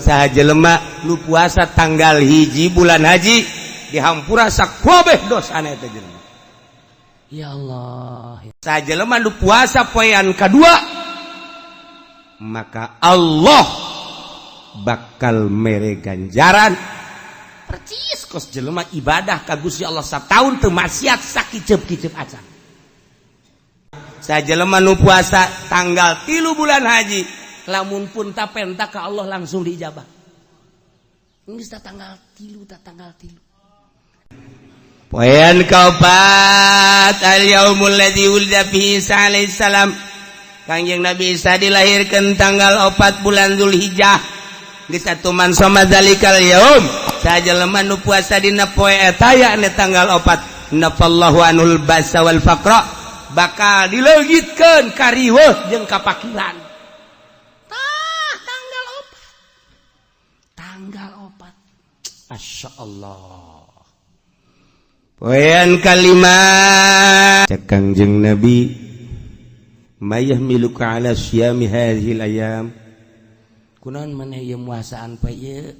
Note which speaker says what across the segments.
Speaker 1: sajelema nu puasa tanggal hiji bulan haji dihampura sakobeh dosana eta jelema.
Speaker 2: Ya Allah.
Speaker 1: Sajelema nu puasa poean kadua maka Allah bakal mere ganjaran percis kos jelema ibadah ka Gusti Allah sataun teu maksiat sakicep-kicep acan. Sajelema nu puasa tanggal 3 bulan haji lamun pun tapenta ka Allah langsung diijabah. Geus tanggal 3. Poean kaopat al-yaumul ladzi wulida fihi Isa alaihi salam. Kangjeng Nabi Isa dilahirkeun tanggal 4 bulan Zulhijjah. Geus atuman sama zalikal yaum. Sajelema nu puasa dina poe eta ya tanggal 4 nafallahu anul basa wal faqra bakal dileugitkeun ka riweuh jeung kapakiran. Tanggal 4. Masyaallah. Poean kalimat Kangjeng Nabi mayahmiluka ala syami hadhil ayam. Kunaon maneh ieu muasaan poe ieu?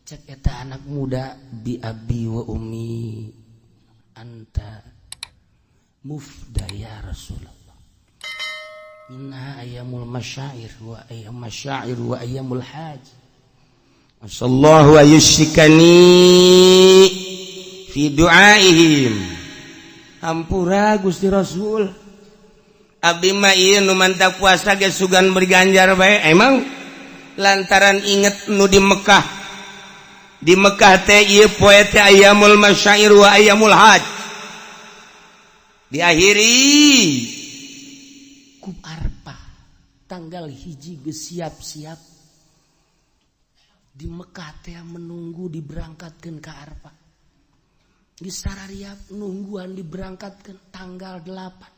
Speaker 1: Cek eta anak muda bi abi wa ummi anta mufda ya Rasulullah. Inna ayyamul masyair wa ayyamul haj. Masallahu ayyushikani fi du'aihim. Hampura Gusti Rasul. Abdi mah ieu nu mantap puasa ge sugan berganjar bae. Emang lantaran inget nu di Mekah. Di Mekah teh ieu poe teh ayyamul masyair wa ayyamul haj. Diakhiri ku Arafah tanggal hiji geus siap-siap di Mekah teh menunggu diberangkatkeun ka Arafah. Di sarariap nungguan diberangkatkeun tanggal 8.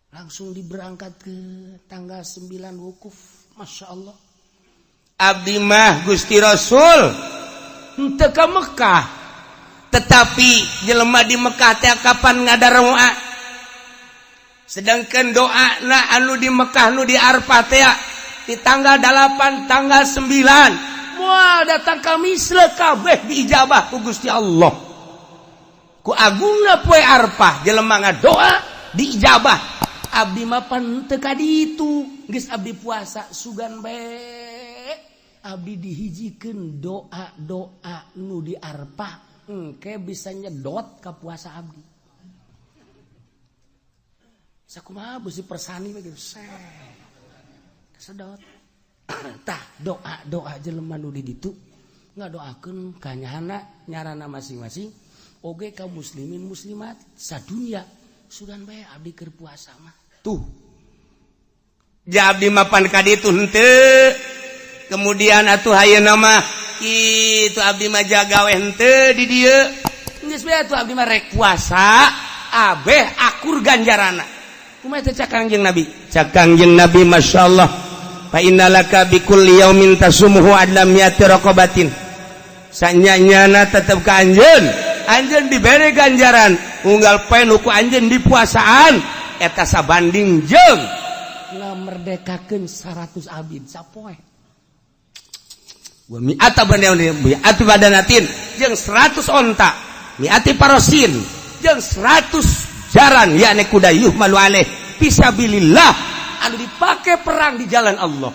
Speaker 1: Langsung diberangkatkeun tanggal 9 wukuf. Masya Allah. Abdi mah Gusti Rasul henteu ka Mekah. Tetapi jelema di Mekah teh kapan ngadaroa. Sedangkan doana anu di Mekah nu di Arafah teh di tanggal 8 tanggal 9 moal datang ka misle kabeh diijabah ku Gusti Allah. Ku agungna poe Arafah jelema ngadoa diijabah. Abdi mah pan teu ka ditu geus abdi puasa sugan bae abdi dihijikeun doa-doa nu di Arafah engke bisa nyedot ka puasa abdi. Sakumaha beusi persani we gitu. Sedot. Tah doa-doa jelema nu di ditu ngadoakeun ka nyarana masing-masing oge ka muslimin muslimat sadunya sugan bae abdi keur puasa mah. Tuh. Ja abdi mapan ka ditu henteu. Kemudian atuh hayeuna mah kitu abdi mah jaga we henteu di dieu. Geus bae atuh abdi mah rek puasa abeh akur ganjarana. Kumaha teh cak Kangjeng Nabi? Cak Kangjeng Nabi masyaallah. Fa innalaka bi kulli yaumin tasumuhu adlam yati raqabatin. Sanyanyana tetep ka anjeun. Anjeun dibere ganjaran unggal poe nu ku anjeun di puasaan eta sabanding jeung ngamerdekakeun 100 abid sapoe. Wa mi'ata badanatin jeung 100 onta, mi'ati parosin jeung 100 jaran yakni kuda yuhmalu alaih fisabilillah anu dipake perang di jalan Allah.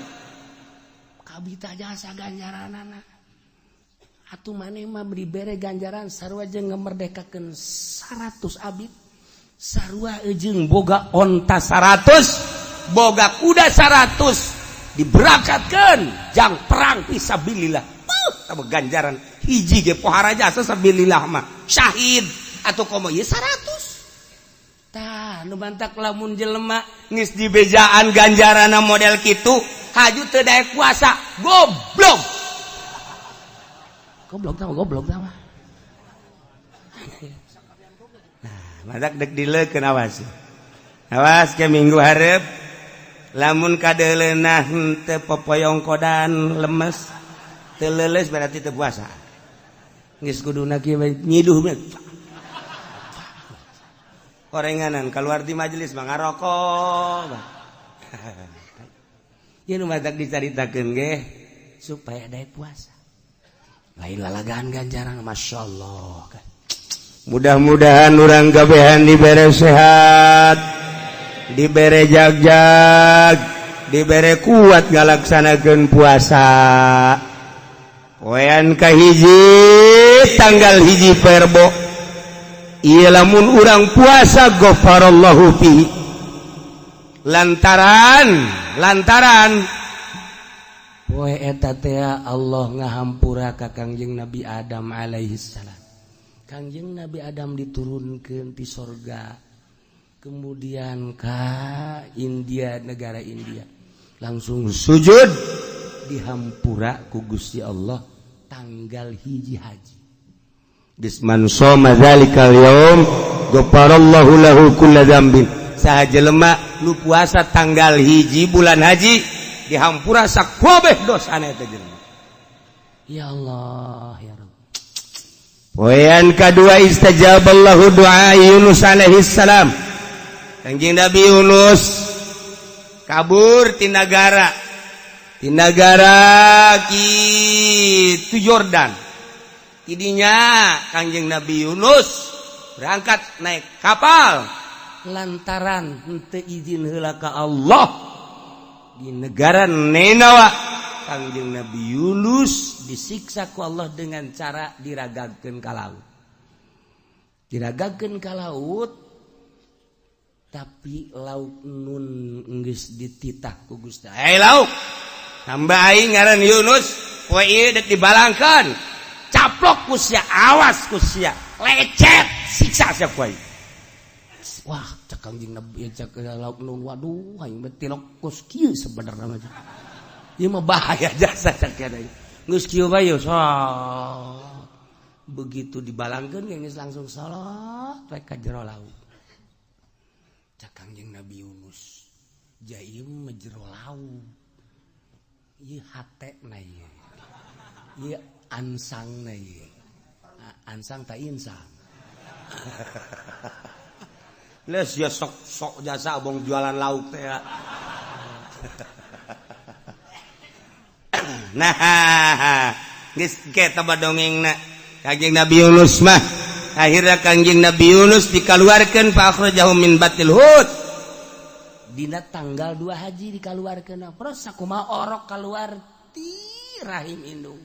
Speaker 1: Kabita jasa ganjaranana. Atuh maneh mah dibere ganjaran sarua jeung ngamerdekakeun 100 abid. Sarua jeung boga onta 100, boga kuda 100 diberangkatkeun jang perang fisabilillah. Tah ganjaran hiji ge pohara jasa sabilillah mah syahid atuh komo ieu 100. Tah nu bantak lamun jelema geus dibejaan ganjarana model kitu haju teu daek puasa goblok. Goblok tah. Nah, madak dek dileukeun awas. Awas ke minggu hareup lamun kadeuleunah teu popoyong kodan lemes teu leuleus berarti teu puasa. Geus kuduna kieu nyiduh mah. Korenganan keluar di majelis mah ngarokok. Ieu nu matak dicaritakeun ge supaya daek puasa. Lain lalagaan ganjaran masyaallah.
Speaker 2: Mudah-mudahan urang kabehan dibere sehat, dibere jag-jag, dibere kuat ngalaksanakeun puasa. Poean kahiji tanggal hiji Perbo. Ieu lamun urang puasa ghafarallahu fi. Lantaran
Speaker 1: poe eta teh Allah ngahampura ka Kangjeng Nabi Adam alaihi salam. Kangjeng Nabi Adam diturunkeun ti sorga. Kemudian ka India, negara India. Langsung sujud dihampura ku Gusti Allah tanggal hiji haji.
Speaker 2: Bisman shoma dzalikal yaum ghafarallahu lahu kulla dzambin.
Speaker 1: Saha jelema nu puasa tanggal hiji bulan haji dihampura sakabeh dosana eta jelema. Ya Allah ya Rabb.
Speaker 2: Poean kadua istajaballahu doa Yunus alaihi salam.
Speaker 1: Kangjeng Nabi Yunus kabur ti nagara kitu Yordan. Idinya Kangjeng Nabi Yunus berangkat naik kapal lantaran henteu izin heula ka Allah di negara Ninawa. Kangjeng Nabi Yunus disiksa ku Allah dengan cara diragagkeun ka laut. Diragagkeun ka laut, tapi lauk nun geus dititah ku Gusti. Hei lauk, hamba aing ngaran Yunus, poe ieu dek dibalangkeun. Caplok ku sia, awas ku sia, lecet, siksa sia ku aing. Wah, cek Kangjeng Nabi cek lauk nun, waduh, aing mah tilok kos kieu sebenarnya mah. Ieu mah bahaya jasa cek aing. Geus kieu bae yo, begitu dibalangkeun geus langsung salat rek ka jero laut. Cek Kangjeng Nabi Yunus, ja ieu mah jero laut. Ieu hatena ieu. Ieu ansangna ieu. Ansang ta insang. Les ya sok jasa abong jualan lauk teh ya. Nah, geus kita badongengna Kangjeng Nabi Yunus mah. Akhirnya Kangjeng Nabi Yunus dikaluarkeun fa akhrajahu min batil hud. Dina tanggal 2 haji dikaluarkeun. Terus sakumaha orok keluar ti rahim indung.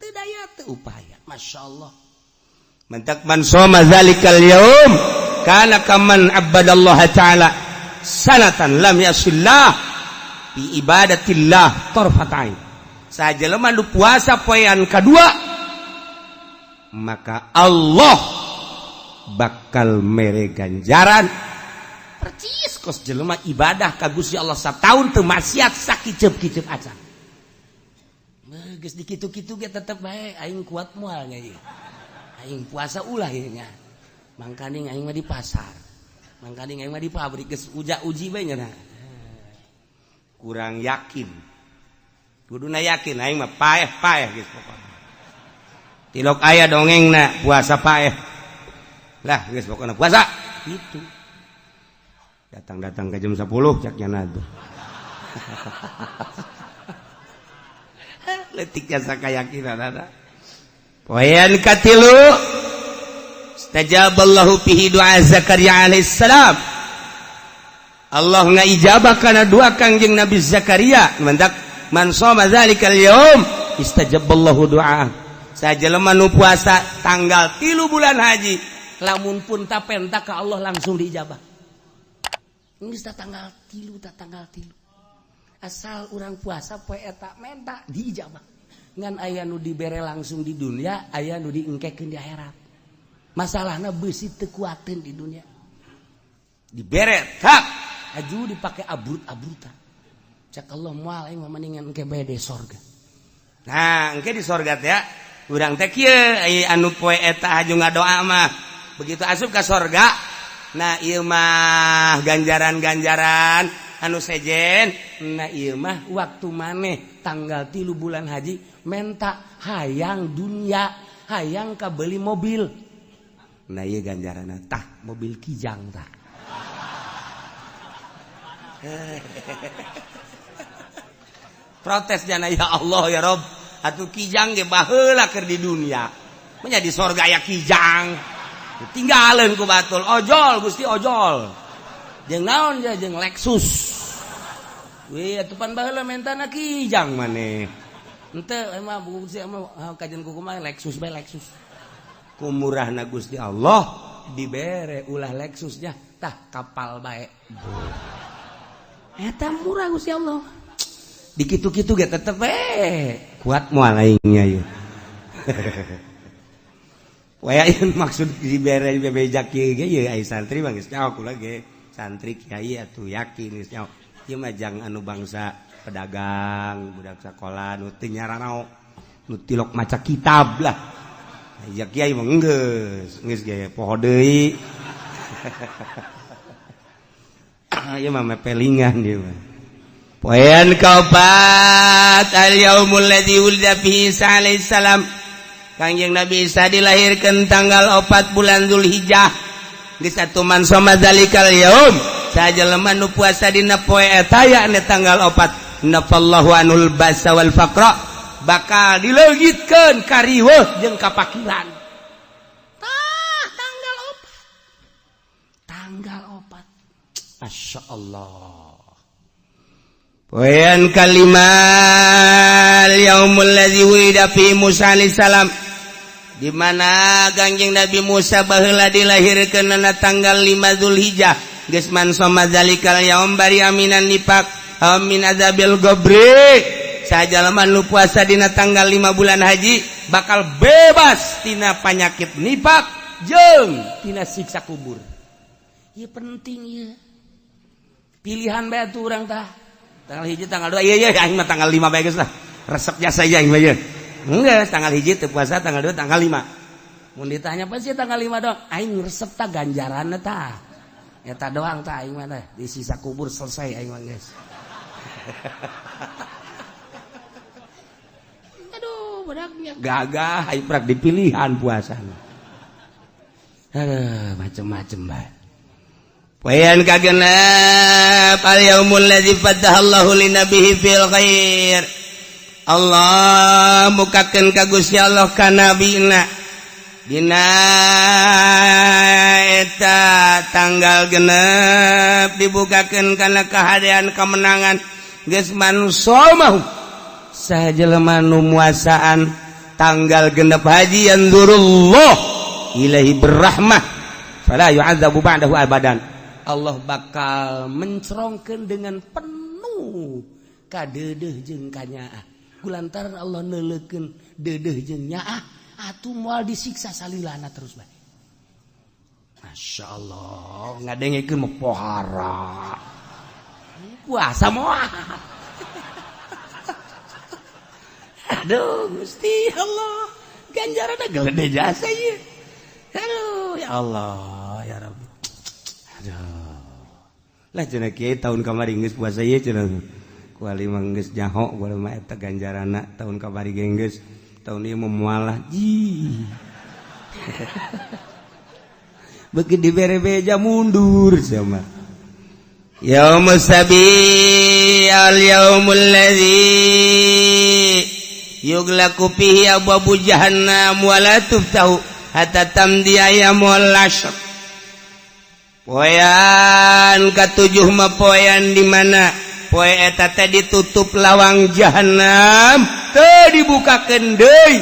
Speaker 1: Teu daya teu upaya. Masyaallah.
Speaker 2: Mantak man shoma dzalikal yaum kana kaman abadallaha ta'ala sanatan lam yasillah bi ibadatillah tarfatain.
Speaker 1: Sajelema nu puasa poean kadua
Speaker 2: maka Allah bakal mere ganjaran
Speaker 1: percis kos jelema ibadah ka Gusti Allah sataun teu maksiat sakicep-kicep acan. Geus dikitu-kitu ge tetep bae aing kuat moal nya ieu. Aing puasa ulah ieu nya. Mangkani aing mah di pasar. Mangkani aing mah di pabrik geus uji bae nya.
Speaker 2: Kurang yakin.
Speaker 1: Kuduna yakin aing mah paeh geus pokona.
Speaker 2: Tilok aya dongengna puasa paeh.
Speaker 1: Lah geus pokona puasa gitu.
Speaker 2: Datang ke jam 10 caknya nadu.
Speaker 1: Leutik jasa kayakinan ada.
Speaker 2: Poean katilu istajaballahu fihi doa Zakaria alaihi salam. Allah ngaijabah kana doa Kangjeng Nabi Zakaria mantak man shoma dzalikal yaum istajaballahu doa.
Speaker 1: Sajelema nu puasa tanggal 3 bulan haji lamun pun tapenta ka Allah langsung diijabah. Geus tanggal 3 asal urang puasa poe eta menta diijabah. Ngan aya nu dibere langsung di dunia, aya nu diengkekeun di akhirat. Masalahna beusi teu kuateun di dunia. Dibere tak aju dipake abrut-abrutan. Cak Allah moal aing mah mendingan engke bae di sorga. Nah, engke di sorga teh urang teh kieu anu poe eta aju ngadoa mah. Begitu asup ka sorga, nah ieu mah ganjaran-ganjaran anu sejen. Nah ieu mah waktu maneh tanggal 3 bulan haji menta hayang dunia, hayang ka beuli mobil. Nah ieu ganjaranna tah mobil kijang tah.
Speaker 2: protesnya ya Allah ya Rob atuh kijang ge baheula keur di dunia nya di sorga aya kijang tinggalin ku batul ojol Gusti ojol jeung naon ja jeung Lexus we atuh pan baheula mentana kijang maneh henteu emang Gusti emang kajian kumaha Lexus bae Lexus ku murahna Gusti Allah dibere ulah Lexusnya tah kapal bae eta murah Gusti Allah dikitu-kitu ge tetep kuat moal aingnya ieu we aya maksud dibere bebejak ieu ge ieu ai santri mah geus nyaho kula ge santri kiai atuh yakin geus nyaho ieu mah jang anu bangsa pedagang budak sakola nu teu nyaranaok nu tilok maca kitab lah aya kiai mah geus ge poho deui ieu mah mepelingan dieu mah poean kaopat al-yaumul ladzi wulida fihi Isa alaihi salam Kangjeng Nabi Isa dilahirkeun tanggal 4 bulan Zulhijjah geus atuman soma zalikal yaum sajelema nu puasa dina poe eta ya tanggal 4 nafallahu anul basa wal faqra bakal dileugitkeun ka riweuh jeung kapakiran tanggal 4 masyaallah poean kalimal yaumul ladzi wulida fi Musa alaihi salam di mana Kangjeng Nabi Musa baheula dilahirkeun na tanggal 5 Zulhijjah geus mansoma zalikal yaum bari aminan nifaq amin azabil gobri sajalema nu puasa dina tanggal 5 bulan haji bakal bebas tina panyakit nifaq jeung tina siksa kubur ieu penting ieu pilihan bae atuh urang tah tanggal hiji tanggal 2 iya aing mah tanggal 5 bae geus lah resep jasa aja aing mah ieu enggak tanggal hiji teu puasa tanggal 2 tanggal 5 mun ditanya apa sih tanggal 5 doang aing resep tah ganjaranna tah eta doang tah aing mah tah di sisa kubur selesai aing mah geus aduh bedaknya gagah aing prak dipilihan puasana aduh macem-macem bae wayan kagenep al-yaumul ladzi fatahallahu linabihi fil khair Allah mukakeun ka Gusti Allah ka nabina dina eta tanggal genep dibukakeun kana kahadean kemenangan geus mansomah sajelema nu muasaan tanggal genep haji yanzurullah ilaihi berrahmah fala yu'adzabu ba'dahu abadan Allah bakal mencerongkeun dengan penuh ka deudeuh jeung ka nyaah kulantaran Allah neuleukeun deudeuh jeung nyaah atuh moal disiksa salilana terus bae masyaallah ngadengekeun mah pohara puasa moal aduh Gusti Allah ganjaranna gede jasa ieu aduh ya Allah ya Rabbi lah cenah kieu tahun kamari geus puasa ieu cenah kuali mah geus nyaho kuali mah eta ganjaranna tahun kamari geus tahun ieu moal ji beuki dibere beja mundur sama yaumus sabi al yaumul ladzi yughlaqu fihi abwabu jahannam wa la tuftahu hatta tamdi ayyamul ashr poean katujuh mah poean di mana poe eta teh ditutup lawang jahanam teu dibukakeun deui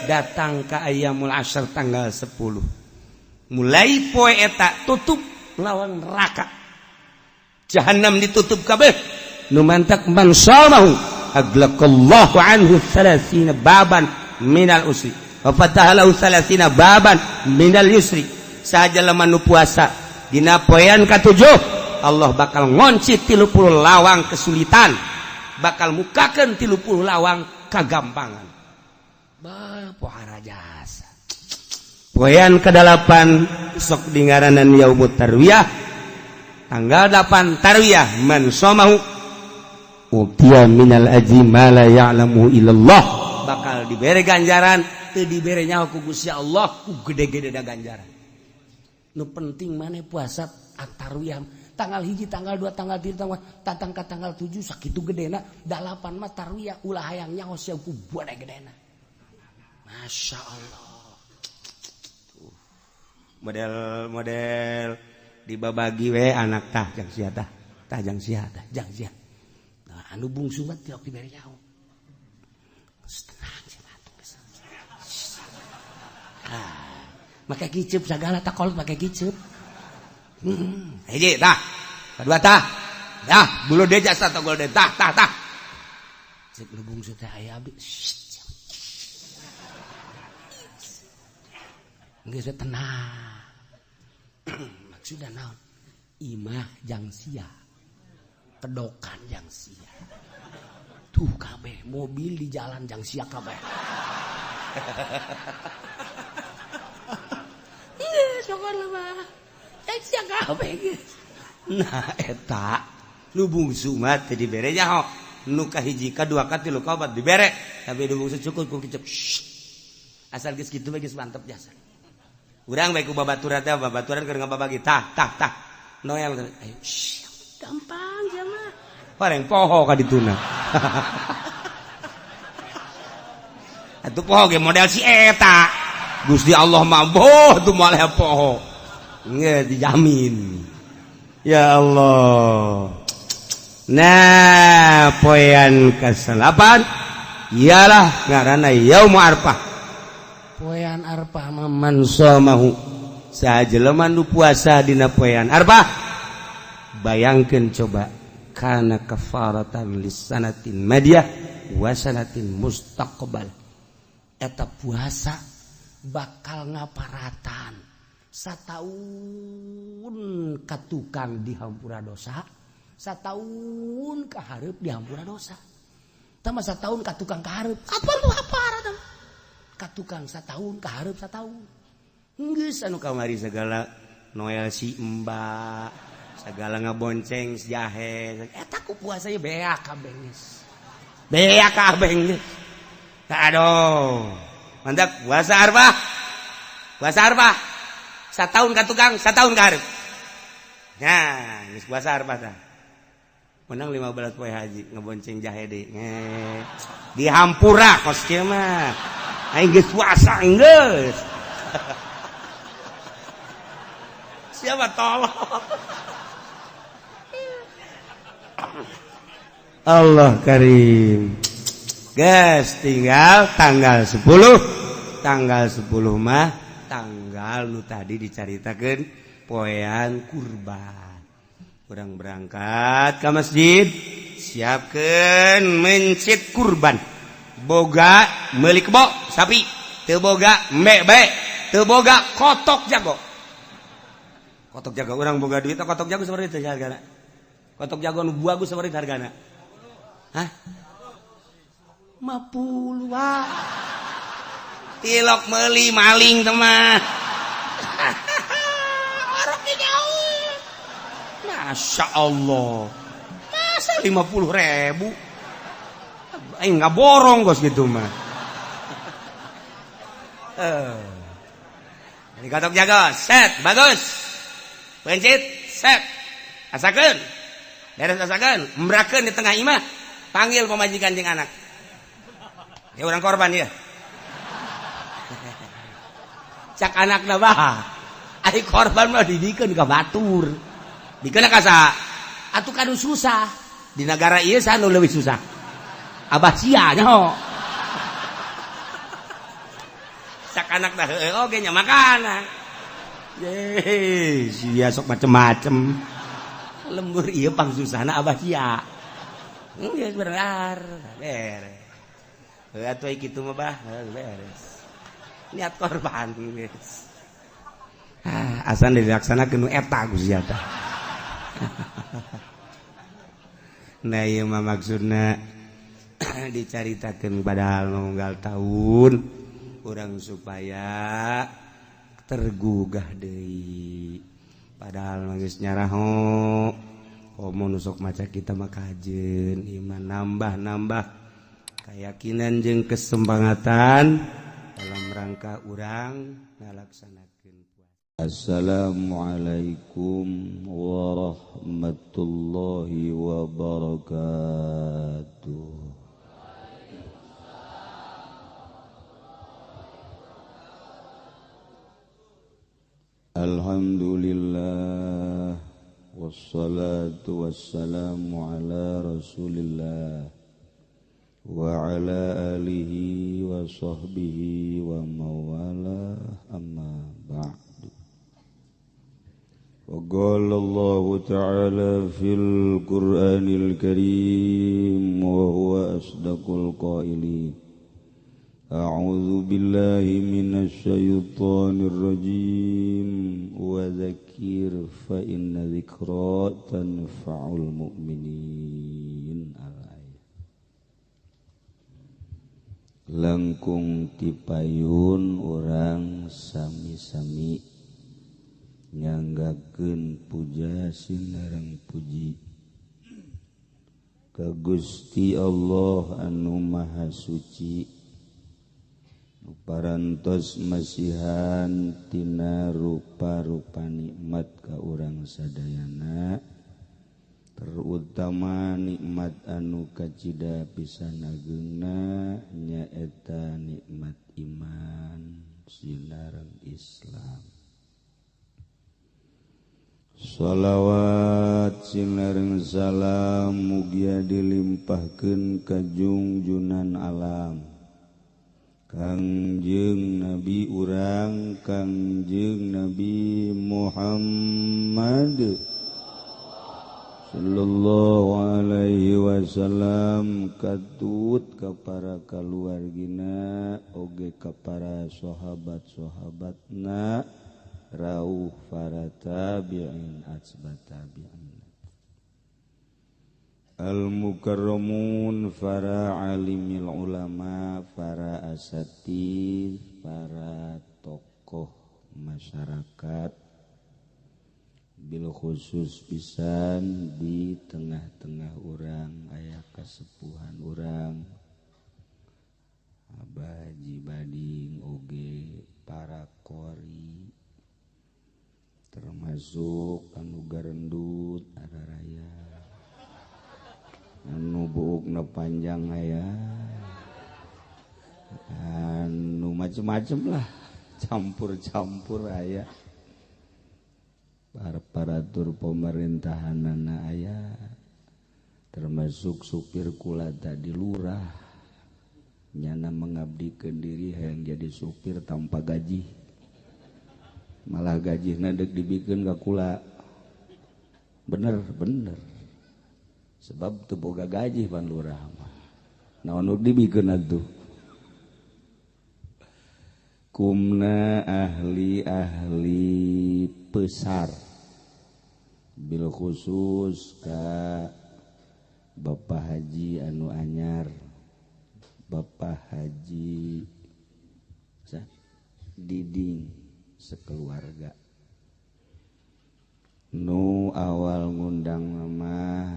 Speaker 2: datang ka ayyamul ashr tanggal 10 mulai poe eta tutup lawang neraka jahanam ditutup kabeh nu mantak man samahu aglaqallahu anhu 30 baban minal usri wa fatahalahu 30 baban minal yusri sajalema nu puasa dina poean katujuh Allah bakal ngonci 30 lawang kesulitan bakal mukakeun 30 lawang kagampangan bah pohara jasa poean ke-8 sok dingaranan yaumut tarwiyah tanggal 8 tarwiyah man somahu utiya minal ajri ma la ya'lamu illallah bakal dibere ganjaran teu dibere nyaho ku Gusti Allah ku gede-gede da ganjaran nu penting maneh puasa at-tarwiyah
Speaker 1: tanggal 1 tanggal 2 tanggal 3 tatang ka tanggal 7 sakitu gedena 8 mah tarwiyah ulah hayang nyaos ya ku bodai gedena. Masya Allah.
Speaker 2: Model dibabagi we anak tah jang sia tah jang sia. Nah,
Speaker 1: anu bungsu mah tiok dibere nyaho. Tenang sih batuk. Make kiceup sagala tak kolot make kiceup.
Speaker 2: Hiji tah, kadua tah. Dah, bulu deja satu gol de tah.
Speaker 1: Cek lu bungsu teh aya abdi. Geus tenang. Maksudna naon? Imah jang sia. Kedokan jang sia. Tuh kabeh mobil di jalan jang sia kabeh. Iya, sokon mah. Jang sia kabeh geus.
Speaker 2: Nah eta nu bungsu mah teu dibere nyaho. Nu kahiji kadua katilu kaopat dibere. Tapi nu bungsu cukup ku kicep. Asal geus kitu we geus mantep jasa. Urang bae ku babaturan teh babaturan keur ngababagi tah. Noel ayo
Speaker 1: gampang sama.
Speaker 2: Pareng poho ka dituna. Atuh poho ge model si eta. Gusti Allah mah boh tuh moal poho. Nge dijamin. Ya Allah. Nah, poean ke-8 ialah ngaranna Yaum Arfah.
Speaker 1: Poean Arfah man
Speaker 2: somahu sajelema nu puasa dina poean Arfah bayangkeun coba kana kafaratan lisanatin madiyah wa sanatin mustaqbal eta puasa bakal ngaparatan sataun katukang dihampura dosa sataun kahareup dihampura dosa tah mah sataun katukang kahareup apa lu haparatan katukang sataun kahareup sataun geus anu kamari segala Noel si Mbak segala ngabonceng si jahe
Speaker 1: eta ku puasa ye beak kabeh geus
Speaker 2: aduh mantap puasa Arfah sataun katukang sataun kahareup nah geus puasa Arfah tah menang 15 poe haji ngabonceng jahe deui dihampura kos kieu mah aing geus puasa geus. Siapa tolong? Allah Karim. Guys, tinggal tanggal 10. Tanggal 10 mah tanggal nu tadi dicaritakeun poean kurban. Urang berangkat ke masjid, siapkeun mencit kurban. Boga meuli kebo sapi, teu boga embe bae, teu boga kotok jago. Kotok jago urang boga duit kotok jago sabaraha teh hargana? Kotok jago nu bagus sabaraha hargana? Hah?
Speaker 1: 50
Speaker 2: Tilok meuli maling teh mah.
Speaker 1: Arep dijauh.
Speaker 2: Masya Allah. Masa 50.000? Aing nggak borong gos gitu mah. Ini kotok jago, set, bagus. Pencit, set. Asakeun. Beres asakeun, embrakeun di tengah imah. Panggil pemajikan jeung anak. Ya orang korban ya. Cak anakna bah. Ari korban mah didikeun ka batur. Dikeun ka sa? Atuh kanu susah. Di negara ieu sanu leuwih susah. Abah sia nyaho. Sak anak dah heueuh oge nya makanan. Ye, sia sok macem-macem. Lembur ieu pang susahna abah sia. Geus bener. Beres. Heuh atuh kitu mah bah, beres. Niat korban geus. Asan dilaksanakeun nu eta Gusti eta. Nah ieu mah maksudna dicaritakeun padahal unggal tahun urang supaya tergugah deui padahal geus nyaraho komo nu sok maca kita mah kajeun iman nambah keyakinan jeung kesempatan dalam rangka urang ngalaksanakeun puasa.
Speaker 3: Assalamualaikum warahmatullahi wabarakatuh. Alhamdulillah wassalatu wassalamu ala Rasulillah wa ala alihi wa sahbihi wa mawala amma ba'du. Wa qala Allah ta'ala fil Qur'anil Karim wa huwa asdaqul qailin. A'udzu billahi minasy syaithanir rajim wa dzakir fa inna dzikra tanfa'ul mu'minin. Langkung tipayun orang sami-sami nyanggakeun puja sinareng puji ka Gusti Allah anu Maha Suci, nu parantos masihan tina rupa-rupa nikmat ka urang sadayana, terutama nikmat anu kacida pisan ageungna nyaeta nikmat iman sinareng Islam. Shalawat sinareng salam mugia dilimpahkeun ka junjunan alam Kangjeng Nabi urang Kangjeng Nabi Muhammad sallallahu alaihi wasallam, katut ka para kaluargina oge ka para sahabat-sahabatna rauh para tabi'in atsba tabi'in al-mukarramun para alimil ulama, para asatidz, para tokoh masyarakat, bil khusus pisan di tengah-tengah urang aya kasepuhan urang Abah Haji Bading oge para qori termasuk anu garendut araraya anu buukna panjang aya anu macem-macem lah campur-campur aya aparatur pemerintahanana aya termasuk supir kula tadi lurah nyana mengabdikeun diri hayang jadi supir tanpa gaji, malah gajina deuk dibikeun ka kula. Bener sebab teu boga gaji pan lurah mah naon nu dibikeun atuh. Kumna ahli-ahli besar bil khusus ka Bapak Haji anu anyar, Bapak Haji Diding sekeluarga. Nu awal ngundang mah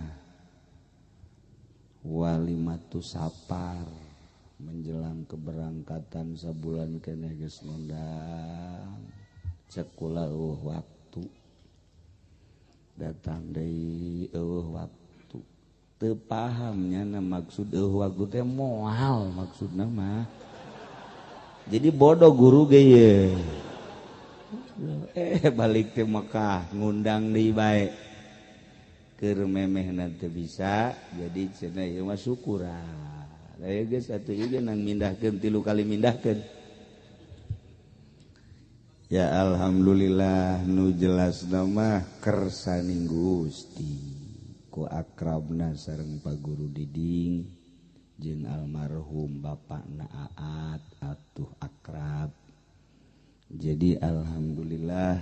Speaker 3: Walimatus Sapar menjelang keberangkatan sabulan keneh geus ngundang, cek kula waktu datang deui waktu teu paham nyana maksud waktu teh moal maksudna mah, jadi bodoh guru ge ye. Balik teh Mekah ngundang deui bae keur memehna teu bisa, jadi cenah ieu mah syukuran. Aya geus atuh ieu nang mindahkeun 3 kali mindahkeun. Ya alhamdulillah nu jelasna mah kersaning Gusti ku akrabna sareng Pak Guru Diding jeung almarhum bapakna Aat atuh akrab. Jadi alhamdulillah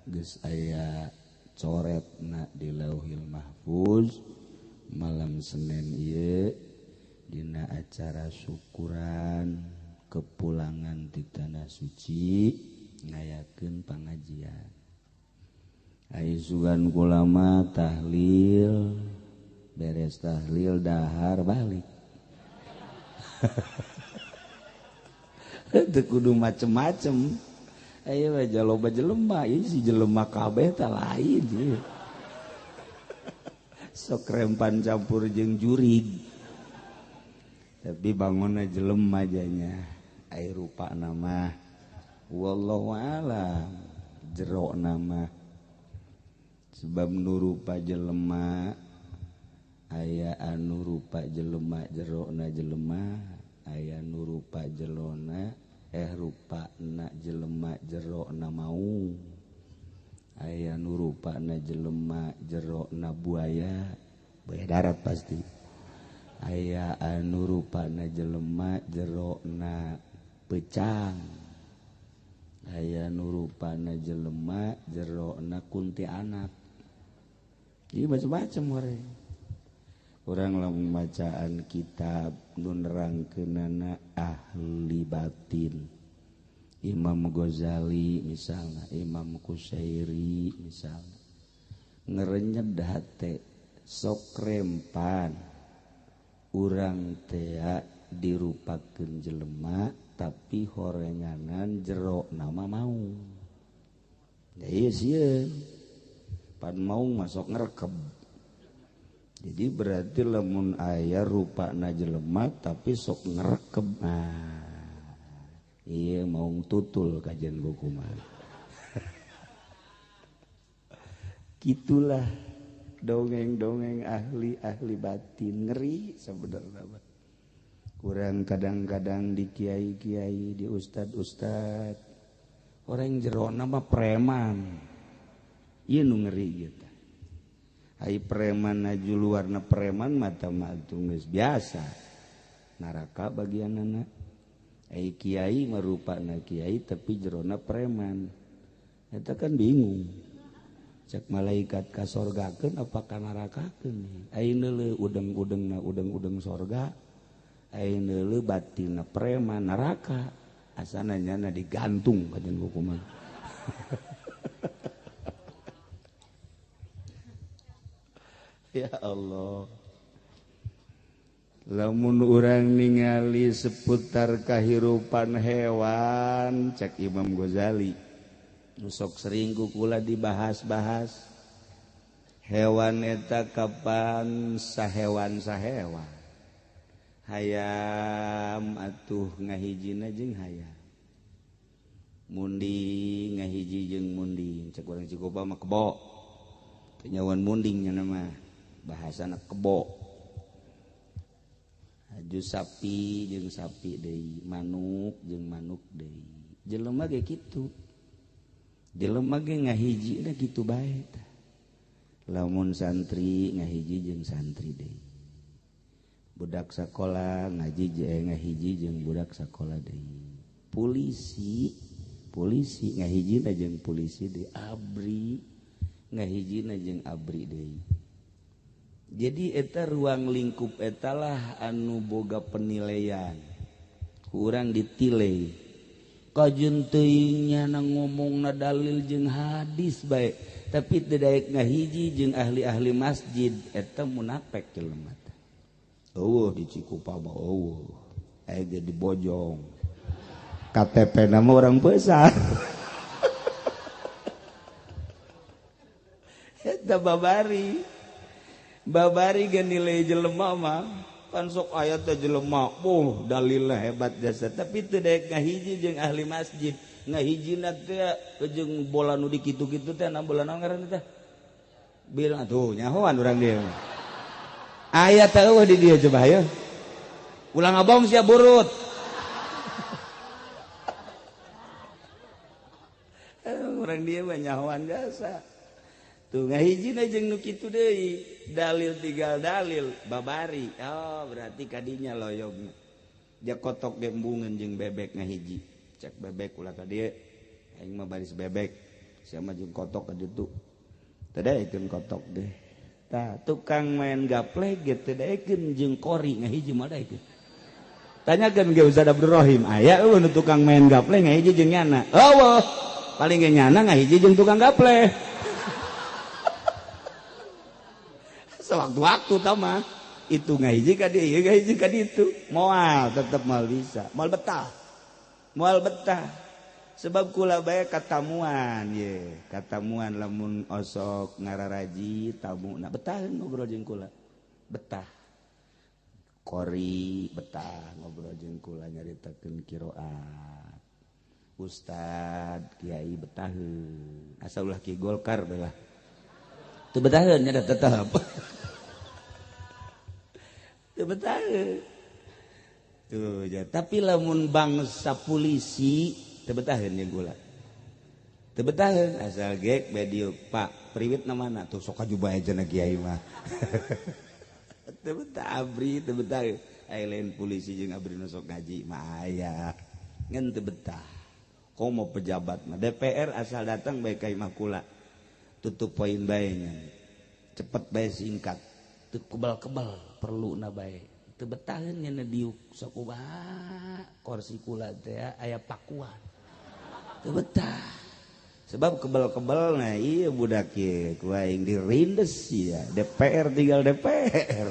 Speaker 3: geus aya coretna di Lauhil Mahfuz malam Senin ieu dina acara syukuran kepulangan ti tanah suci ngayakeun pangajian. Aisugan ulama tahlil, beres tahlil dahar balik. Teu kudu macem-macem. Ayo aja loba jelema, ieu si jelema kabeh tah lain ieu. Sok rempan campur jeung jurig. Tapi bangunna jelema janya. Ai rupa nama wallahu alam jero nama sebab nu rupa jelema aya anu rupa jelema jerona jelema aya nu rupa jelona rupana jelema jerona mau aya nu rupana jelema jerona buaya darat pasti aya anu rupana jelema jerona pecang aya nu rupana jelema jerona kunti anak ieu macam-macam orang urang lamun bacaan kitab nu nerangkeunana ahli batin Imam Ghazali misalnya Imam Qushairi misalnya ngerenyed hate sok rempan urang tea dirupakeun jelema tapi horenganan jero nama mau ya iya sieun pan mau masuk ngerekeb jadi berarti lamun aya rupana jelema tapi sok ngerekeb iya mau tutul kajian kumaha gitulah dongeng-dongeng ahli batin ngeri sebenarnya kurang kadang-kadang di kiai-kiai di ustad-ustad orang jerona mah preman ieu nu ngeri gitu ai preman aju luarna preman mata mah geus biasa neraka bagianana ai kiai mah rupana kiai tapi jerona preman eta kan bingung cek malaikat ka sorgakeun apa ka narakakeun ayeuna leuh udeng-udengna udeng-udeng sorga ayeuna leuh batinna preman neraka asana nyana digantung kajen hukuman ya Allah lamun urang ningali seputar kahirupan hewan cek Imam Ghazali nusok sering kukula dibahas-bahas hewan eta kapan sahewan hayam atuh ngahijina jeung hayam munding ngahiji jeung munding cek urang Cikoba mah kebo teu nyawan munding nya mah bahasana kebo aju sapi jeung sapi deui manuk jeung manuk deui jelema ge kitu jelema ge ngahijina kitu bae tah lamun santri ngahiji jeung santri deui budak sakola ngahiji jeung budak sakola deui polisi ngahijina jeung polisi deui abri ngahijina jeung abri deui jadi eta ruang lingkup etalah anu boga penilaian kurang ditilai kajeun teuing nyana ngomongna dalil jeung hadis bae tapi teu daek ngahiji jeung ahli-ahli masjid eta munafik jelema teh eueuh di Cikupa mah eueuh aya ge di Bojong KTP-na mah urang besar eta babari ge nilai jelema mah kan sok aya teh jelema dalilna hebat jasa tapi teu daek ngahiji jeung ahli masjid ngahijina teh jeung bola nu dikitu-kitu teh na bola naon ngaranna teh bilang atuh nyahoan urang dieu aya teh eueuh di dieu coba hayu ulang abong sia burut urang dieu mah nyahoan jasa tuh ngahijina jeung nu kitu deui dalil tinggal dalil babari oh berarti kadinya loyogna dia kotok gembungan jeung bebek ngahiji cek bebek ulah ka dieu aing mah baris bebek sia mah jeung kotok ka ditu teu daekeun kotok deh tah tukang main gaplek ge teu daekeun jeung kori ngahiji mah daekeun tanyakeun ge Ustaz Abdul Rahim aya eueuh nu tukang main gaplek ngahiji jeung nyana eueuh paling ge nyana ngahiji jeung tukang gaplek sewaktu-waktu tama itu ngahiji ka dieu ngahiji ka ditu moal tetep moal bisa moal betah sebab kula bae katamuan ye katamuan lamun osok ngararaji tamu na betah ngobrol jeung kula betah kori betah ngobrol jeung kula nyaritakeun qiraat ustad kiai betah asa ulah ki Golkar belah teu betaheun nya tetep teu betah tuh ya tapi lamun bangsa polisi tebetaheun jeung kula tebetaheun asal gek badieu Pak priwit na mana tuh sok kajubah aja kiai mah tebetah abri tebetah aya lain polisi jeung abri nu sok ngaji mah aya ngan tebetah komo pejabat mah DPR asal datang bae ka imah kula tutup poin bae nya cepet bae singkat teu kebal-kebal perluna bae teu betaheun nya diuk sok kumaha kursi kula teh aya pakuan teu betah sebab kebal-kebal nah iya budak ieu ku aing dirindes ya DPR tinggal DPR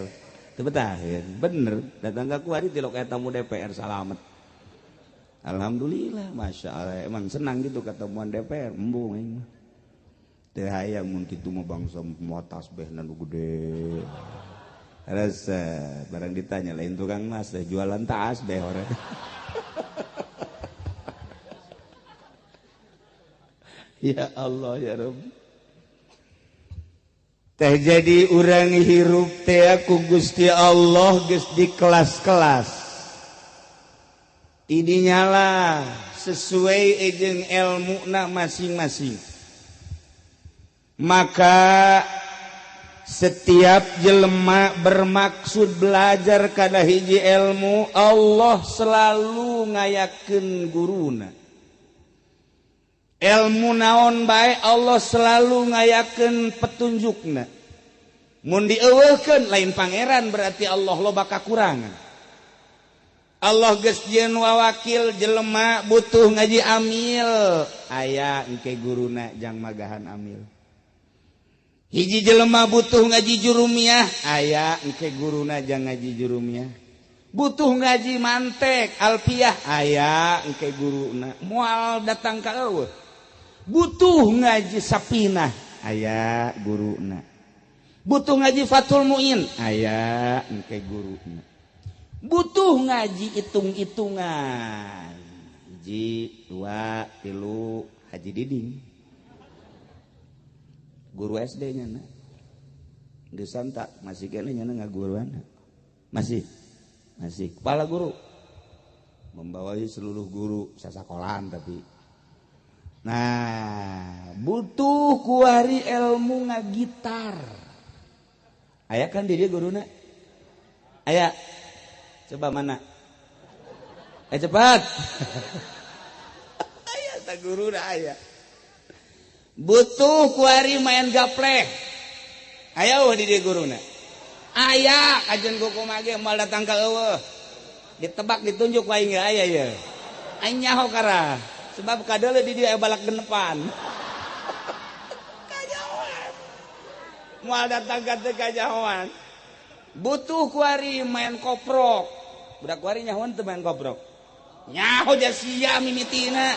Speaker 3: teu betaheun bener datang ka kuari tilok eta tamu DPR salamet alhamdulillah masyaallah emang senang gitu ketemuan DPR embung aing mah teu hayang mun kitu mah bangsa moal tasbihna nu gede rasa barang ditanya lain tukang mas teh jualan tasbih orang ya Allah ya Rabb teh jadi urang hirup teh aku Gusti Allah geus di kelas-kelas idinya lah sesuai jeung ilmuna masing-masing maka setiap jelema bermaksud belajar kana hiji ilmu Allah selalu ngayakeun guruna ilmu naon bae Allah selalu ngayakeun petunjukna mun dieuweuhkeun lain pangeran berarti Allah loba kakurangan Allah geus jieun wawakil jelema butuh ngaji amil aya engke guruna jang magahan amil hiji jelema butuh ngaji jurumiyah aya engke guruna jang ngaji jurumiyah butuh ngaji mantek alfiyah aya engke guruna moal datang ka eueuh butuh ngaji sapinah aya guruna butuh ngaji fatul muin aya engke guruna butuh ngaji hitung-hitungan 1 2 3 haji diding guru SD nya na geus santa masih kene nya ngaguruan masih kepala guru membawahi seluruh guru sasakolan tapi nah butuh kuari ilmu ngagitar aya kan di dia guruna aya coba mana cepat aya ta guruna aya butuh kuari main gaplek aya di dia guruna aya kajen kuku mage mal datang ka eueuh ditebak ditunjuk wae geus aya ye aing nyaho kara sebab kadeuleu di dia balak genepan kajawan moal datang ka teu kajawan butuh kuari main koprok budak kuari nyahoan teu main koprok nyaho ja sia mimitina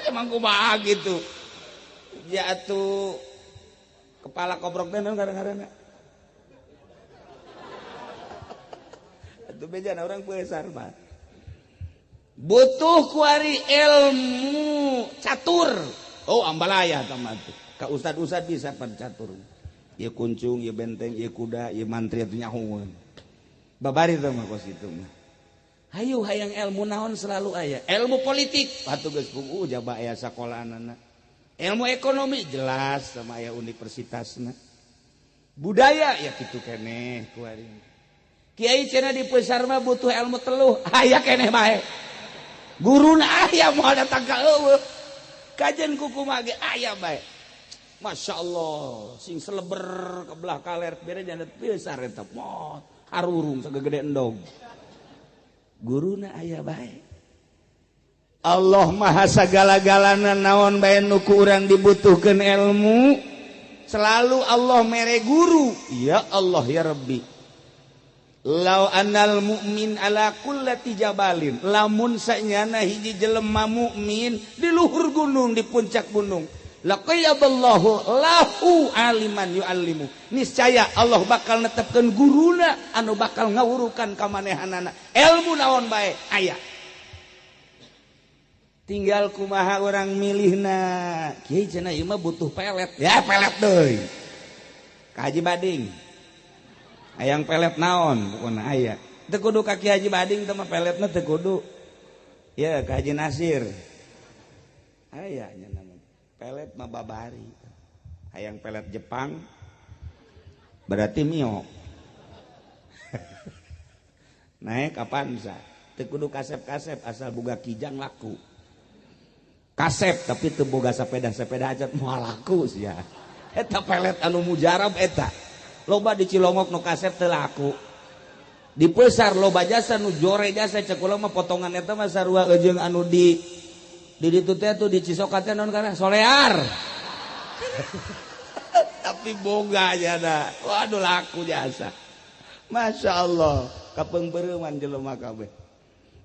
Speaker 3: emang kumaha gitu ya atuh kepala koprok teh naon kadang-kadang atuh bejana urang besar mah butuh kuari ilmu catur oh ambalaya tamah tuh ka ustad-ustad bisa pan catur ieu kuncung ieu benteng ieu kuda ieu mantri atuh nyahoeun babari teh mah kos kitu mah hayu hayang ilmu naon selalu aya ilmu politik atuh geus puguh jaba aya sakolanana ilmu ekonomi jelas sama aya universitasna budaya ya kitu keneh kuari kiai cenah di peusar mah butuh ilmu teluh aya keneh bae guruna aya moal datang ka eueuh kajen kuku mage aya bae Masya Allah sing seleber ke belah kaler bere jandat besar eta moh harurung sagegede endog guruna aya bae Allah maha sagala-galana naon bae nu ku urang dibutuhkeun ilmu selalu Allah mere guru ya Allah ya Rabbi Lau anal mukmin ala kullati jabalin, lamun sanyana hiji jelema mukmin di luhur gunung, di puncak gunung, laqayaballahu lahu aliman yuallimu, niscaya Allah bakal netepkeun guruna anu bakal ngawurukan ka manehanana ilmu naon bae aya. Tinggal kumaha orang milihna. Kiai cenah ieu mah butuh pelet. Ya pelet deui. Ka Haji Bading. Hayang pelet naon pokona aya. Teu kudu ka Ki Haji Bading teh mah peletna teu kudu. Ya ka Haji Nasir. Aya nya namanya. Pelet mah babari. Hayang pelet Jepang berarti mio. Naik kapan sa? Teu kudu kasep-kasep asal boga kijang laku. Kasep tapi teu boga sepeda aja moal laku sia. Eta pelet anu mujarab eta. Loba di Cilongok nu kasep teu laku. Di Peusar loba jasa nu jore jasa cek ulah mah potongan eta mah sarua ejeung anu di ditu teh tuh di Cisokat teh naon kana solear. Tapi boga aja da. Waduh laku jasa. Masya Allah kapeungpeureumman jelema kabeh.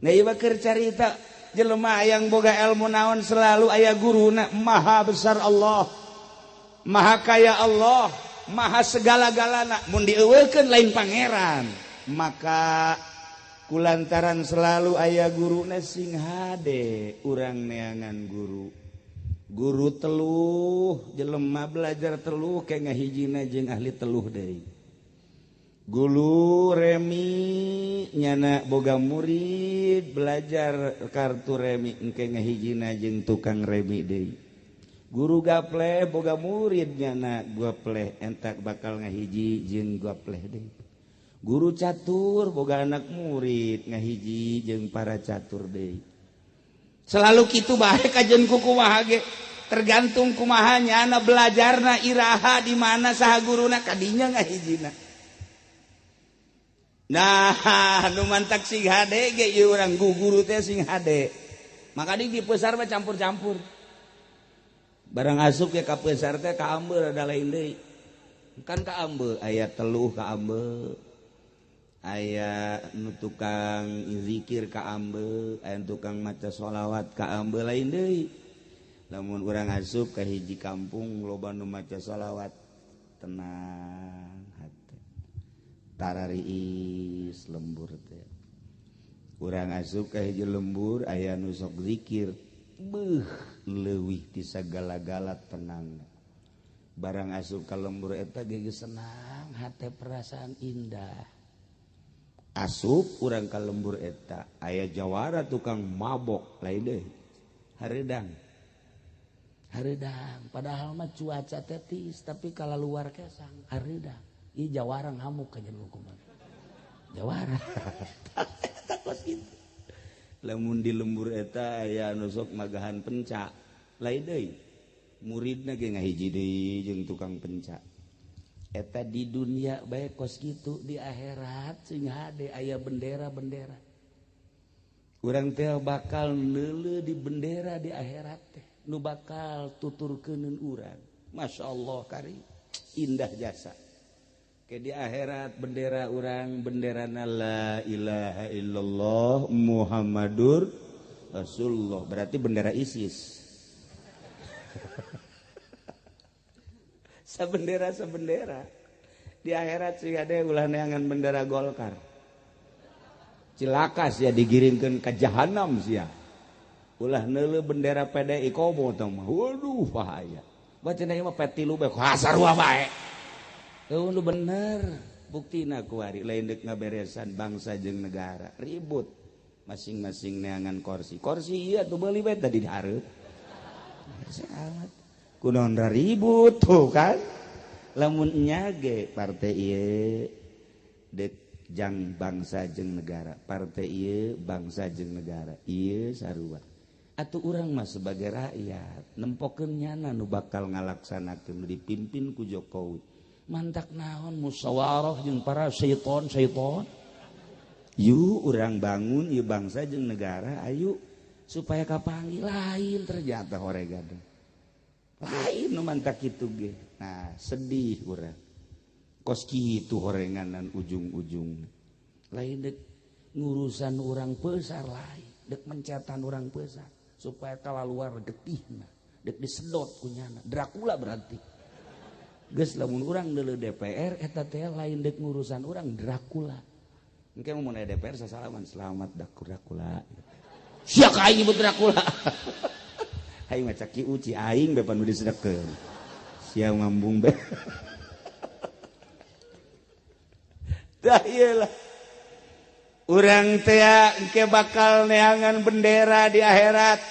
Speaker 3: Nah ieu keur carita jelema yang boga ilmu naon selalu aya guruna. Maha besar Allah, maha kaya Allah, maha segala-galana. Mun dieuweulkeun lain pangeran, maka kulantaran selalu aya guruna sing hade urang neangan guru teluh, jelema belajar teluh ke ngahijina jeung ahli teluh deui. Guru remi nyana boga murid belajar kartu remi engke ngahijina jeung tukang remi deui. Guru gapleh boga murid nyana gapleh entak bakal ngahiji jeung gapleh deui. Guru catur boga anak murid ngahiji jeung para catur deui. Selalu kitu bae kajen ku kumaha ge tergantung kumaha nyana belajarna iraha di mana saha guruna kadinya ngahijina. Nah, nu mantak sing hade ge ieu urang guru teh sing hade. Maka di Peusar mah campur-campur. Barang asup ke ka Peusar teh ka Ambeu ada lain deui. Kan ka Ambeu aya teluh ka Ambeu. Aya nu tukang zikir ka Ambeu, aya tukang maca sholawat ka Ambeu lain deui. Lamun urang asup ka hiji kampung loba nu maca sholawat tenang. Tarariis lembur teh. Urang asup ka hiji lembur aya nu sok zikir. Beuh leuwih ti sagala-gala tenang. Barang asup ka lembur eta ge senang, hate perasaan indah. Asup urang ka lembur eta aya jawara tukang mabok lain deui. Hareudang. Padahal mah cuaca teh tiis tapi kala luar kesang hareudang. Ieu jawara ngamuk ka jeung hukuman. Jawara. Takos kitu. Lamun di lembur eta aya anu sok magahan penca. Lain deui. Muridna ge ngahiji deui jeung tukang penca. Eta di dunia bae kos kitu, di akhirat sing hade aya bendera-bendera. Urang teh bakal neuleuh di bendera di akhirat teh nu bakal tuturkeuneun urang. Masyaallah kari indah jasa. Di akhirat bendera urang benderana la ilaha illallah Muhammadur Rasulullah, berarti bendera ISIS. Sabendera di akhirat sih ada ulah neangan bendera Golkar. Cilakas ya digiringkeun ka jahanam sia. Ulah neuleuh bendera PDI Kobo tah mah. Waduh bahaya. Bacana ieu mah petilu bae hasarua bae. Lu bener buktina kuari lain dek ngaberesan bangsa jeung negara ribut masing-masing neangan kursi iya tuh beli bae tadi dihareup amat kunaon ribut tuh kan lamun nya ge partai ieu dek jang bangsa jeung negara partai ieu bangsa jeung negara ieu sarua atuh urang mah sebagai rakyat nempokeun nyana nu bakal ngalaksanakeun dipimpin ku Jokowi. Mantak naon musyawarah jeung para syaiton. Yu urang bangun ieu bangsa jeung negara ayu supaya kapanggih lain ternyata horegan. Lain nu mantak kitu ge. Nah, sedih urang. Kos kitu horenganan ujung-ujung.
Speaker 1: lain dek ngurusan orang besar lain dek mencetan orang besar supaya kalah luar getihna dek disedot kunyana Dracula berarti geus lamun urang deuleu DPR eta teh lain dek ngurusan orang Dracula engke mun aya DPR sasalaman selamat Dracula sia ka aing ibu Dracula aing mah caki uci aing be panu disedekeun sia ngambung be dah iyalah urang teh engke bakal neangan bendera di akhirat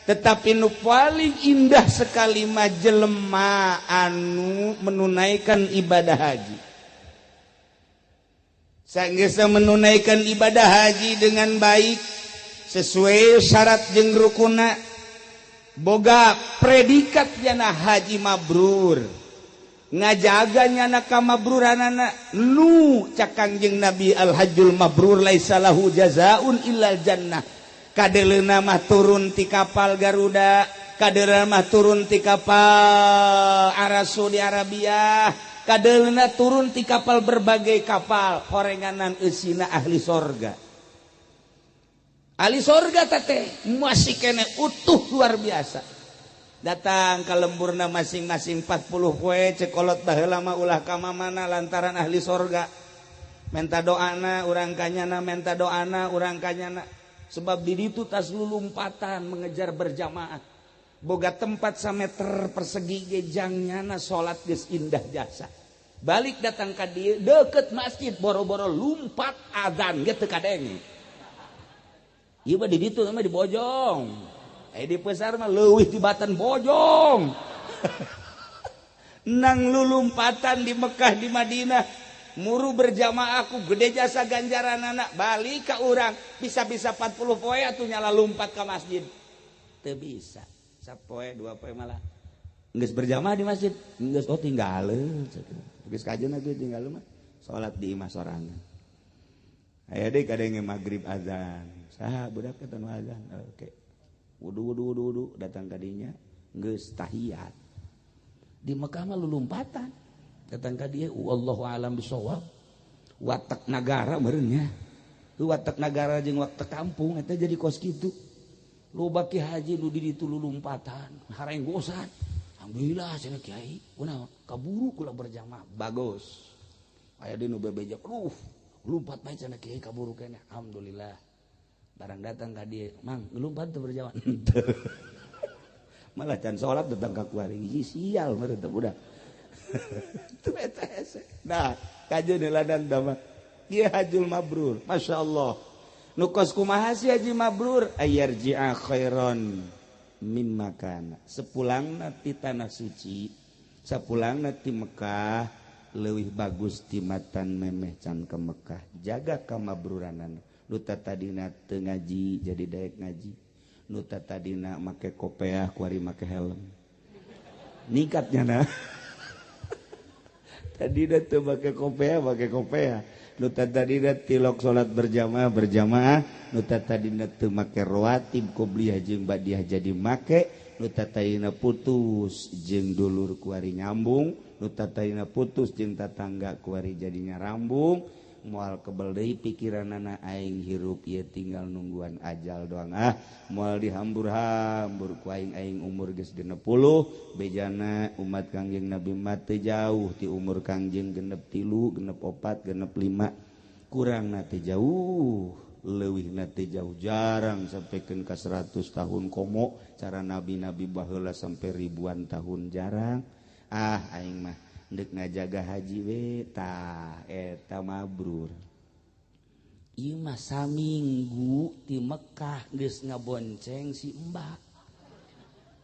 Speaker 1: tetapi nu paling indah sekali mah jelema anu menunaikan ibadah haji sanggeus menunaikan ibadah haji dengan baik sesuai syarat jeung rukunna boga predikat yana haji mabrur ngajaga nyana kamabruranana nu cak Kangjeng Nabi al hajjul mabrur laisa lahu jazaun illal jannah kadeleuna mah turun ti kapal Garuda kadeleuna mah turun ti kapal Arasu di Arabia kadeleuna turun ti kapal berbagai kapal horenganan eusina ahli sorga teh masih kene utuh luar biasa datang ka lemburna masing-masing 40 poe cekolot baheula mah ulah ka mamana lantaran ahli sorga menta doana urang kanyana menta doana urang kanyana sebab di ditu tas lulumpatan mengejar berjamaah boga tempat sameter persegi gejangnyana salat geus indah jasa balik datang ka dieu deukeut masjid boro-boro lumpat adzan ge teu kadenge ieu mah di ditu mah di Bojong di Pesar mah leuwih di Batan Bojong nang lulumpatan di Mekah di Madinah muru berjamaah aku gede jasa ganjaran anak balik ke urang bisa-bisa 40 poe atuh nyala lompat ke masjid teu bisa sapoe 2 poe malah geus berjamaah di masjid geus tinggaleuh geus kajeuna ge tinggaleuh mah salat di imah sorangan aya deui kadenge magrib azan saha budak eta nu azan oke wudu datang ka dinya geus tahiyat di Mekah mah lulumpatan datang ka dieu wallahu alam bisawab watak nagara meureun nya watak nagara jeung watak kampung eta jadi kos kitu loba ki haji nu di ditu lulumpatan harenggosan alhamdulillah cenah kiai kunaon kaburu kula berjamaah bagus aya di nu bebejak lompat bae cenah kiai kaburu keneh alhamdulillah barang datang ka dieu mang lompat teu berjamaah malah can salat datang ka kuaring sial meureun teh budak nah kajeun ladan dama ieu hajjul mabrur masyaallah nu kos kumaha si haji mabrur ayarji'a khairan min makana sepulangna ti tanah suci sapulangna ti Mekah leuwih bagus ti matan memeh can ke Mekah jaga kamabruranana nu tadina teu ngaji jadi daek ngaji nu tadina make kopiah kuari make helm ningkatnya nah tadi dah tu pakai kopiah. Nuta tadi dah tilok solat berjamaah. Nuta tadi dah tu pakai rawatib qobliyah jeung badiah jadi make. Nuta tadi dah putus jeung dulur kuari nyambung. Nuta tadi dah putus jeung tatangga kuari jadinya rambung. Moal kebel deui pikiranana aing hirup ieu tinggal nungguan ajal doang moal dihambur-hambur ku aing umur geus 60 bejana umat Kangjeng Nabi mah teu jauh ti umur Kangjeng genep 3 genep 4 genep 5 kurangna teh jauh leuwihna teh jauh jarang sampaikeun ka 100 tahun komo cara nabi-nabi baheula sampai ribuan tahun jarang aing mah dek ngajaga haji we tah eta mabrur ieu mah saminggu ti Mekah geus ngabonceng si Mbak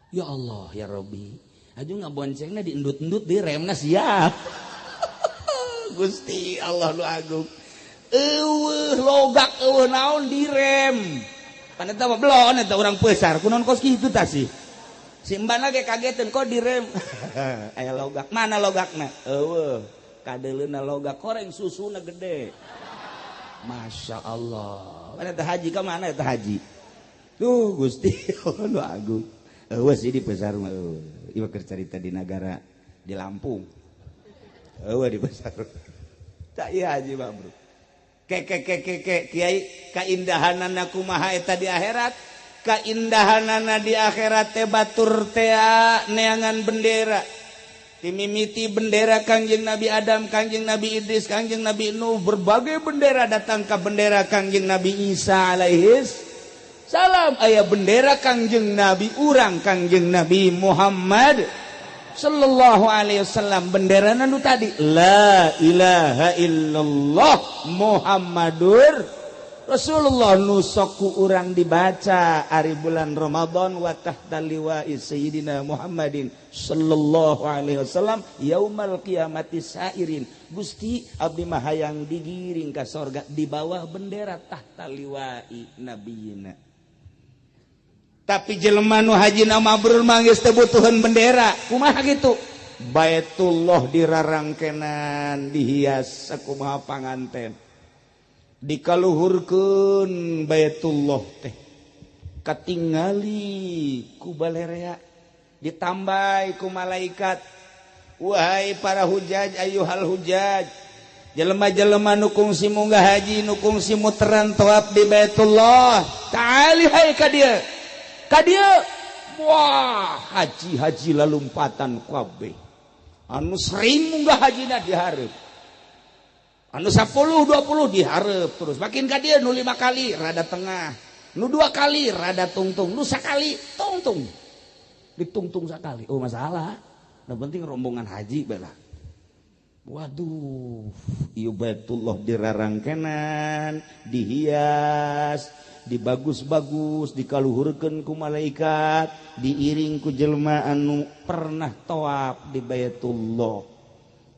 Speaker 1: ya Allah ya Rabbi aju ngaboncengna diendut-endut di remna sia Gusti Allah nu agung eueuh logak eueuh naon di rem pan eta mah belon eta urang peusar kunaon kos kitu tah sih si mbana ge kageteun kok direm aya logak mana logakna eueuh kadeleuna logak koreng susuna gede Masya Allah mana teh haji ka mana eta haji tuh Gusti Allah nu agung eueuh sih di besar mah ieu keur carita di negara di Lampung eueuh di besar tak ieu haji mah bro
Speaker 3: Kiai kaindahanana kumaha eta di akhirat kaindahanana di akhirat teh batur teh neangan bendera timimiti bendera Kangjeng Nabi Adam Kangjeng Nabi Idris Kangjeng Nabi Nuh berbagai bendera datang ke bendera Kangjeng Nabi Isa alaihis salam aya bendera Kangjeng Nabi urang Kangjeng Nabi Muhammad sallallahu alaihi wasallam bendera nu tadi la ilaha illallah Muhammadur Rasulullah nu sok urang dibaca ari bulan Ramadan wa tahta liwa'i sayyidina Muhammadin sallallahu alaihi wasallam yaumal qiyamati sairin Gusti abdi mah hayang digiring ka sorga di bawah bendera tahta liwa'i nabiyina. Tapi jelema nu hajina mabrur mah geus teu butuhan bendera. Kumaha kitu? Baitullah dirarangkenan dihias sakumaha panganten. Dikaluhurkeun Baitullah teh. Katingali ku balerea ditambai ku malaikat. Wahai para hujaj ayyuhal hujaj. Jelema-jelema nu kungsi munggah haji nu kungsi muteran tawaf di Baitullah. Ta'ali hai ka dieu. Kadia wah haji lalumpatan kabeh anu sering munggah hajina dihareup anu 10 20 dihareup terus makin kadia nu 5 kali rada tengah nu 2 kali rada tungtung nu sakali tungtung ditungtung sakali oh masalah yang penting rombongan haji bela waduh ieu Baitullah dirarangkenan dihias dibagus-bagus dikaluhurkeun ku malaikat diiring ku jelema anu pernah tawaf di Baitullah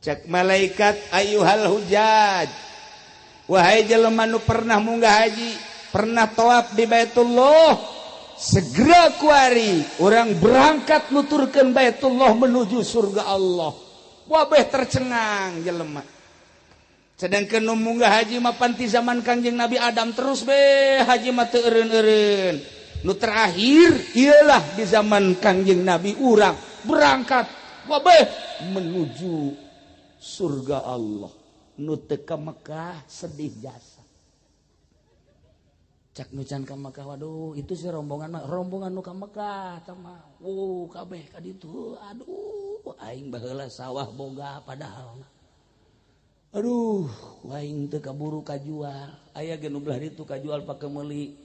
Speaker 3: cek malaikat ayyuhal hujaj wahai jelema anu pernah munggah haji pernah tawaf di Baitullah segera kuari orang berangkat nuturkeun Baitullah menuju surga Allah wabeh tercengang jelema sedangkan nu munggah haji mah panti zaman Kangjeng Nabi Adam terus be haji mah teu eureun-eureun nu terakhir ialah di zaman Kangjeng Nabi urang berangkat wabeh menuju surga Allah nu teu ka Mekah sedih jasa cak nu can ka Mekah waduh itu si rombongan nu ka Mekah tah mah kabeh ka ditu aduh aing baheula sawah boga padahal aduh aing teu kaburu kajual aya ge nu belah ditu kajual pake meuli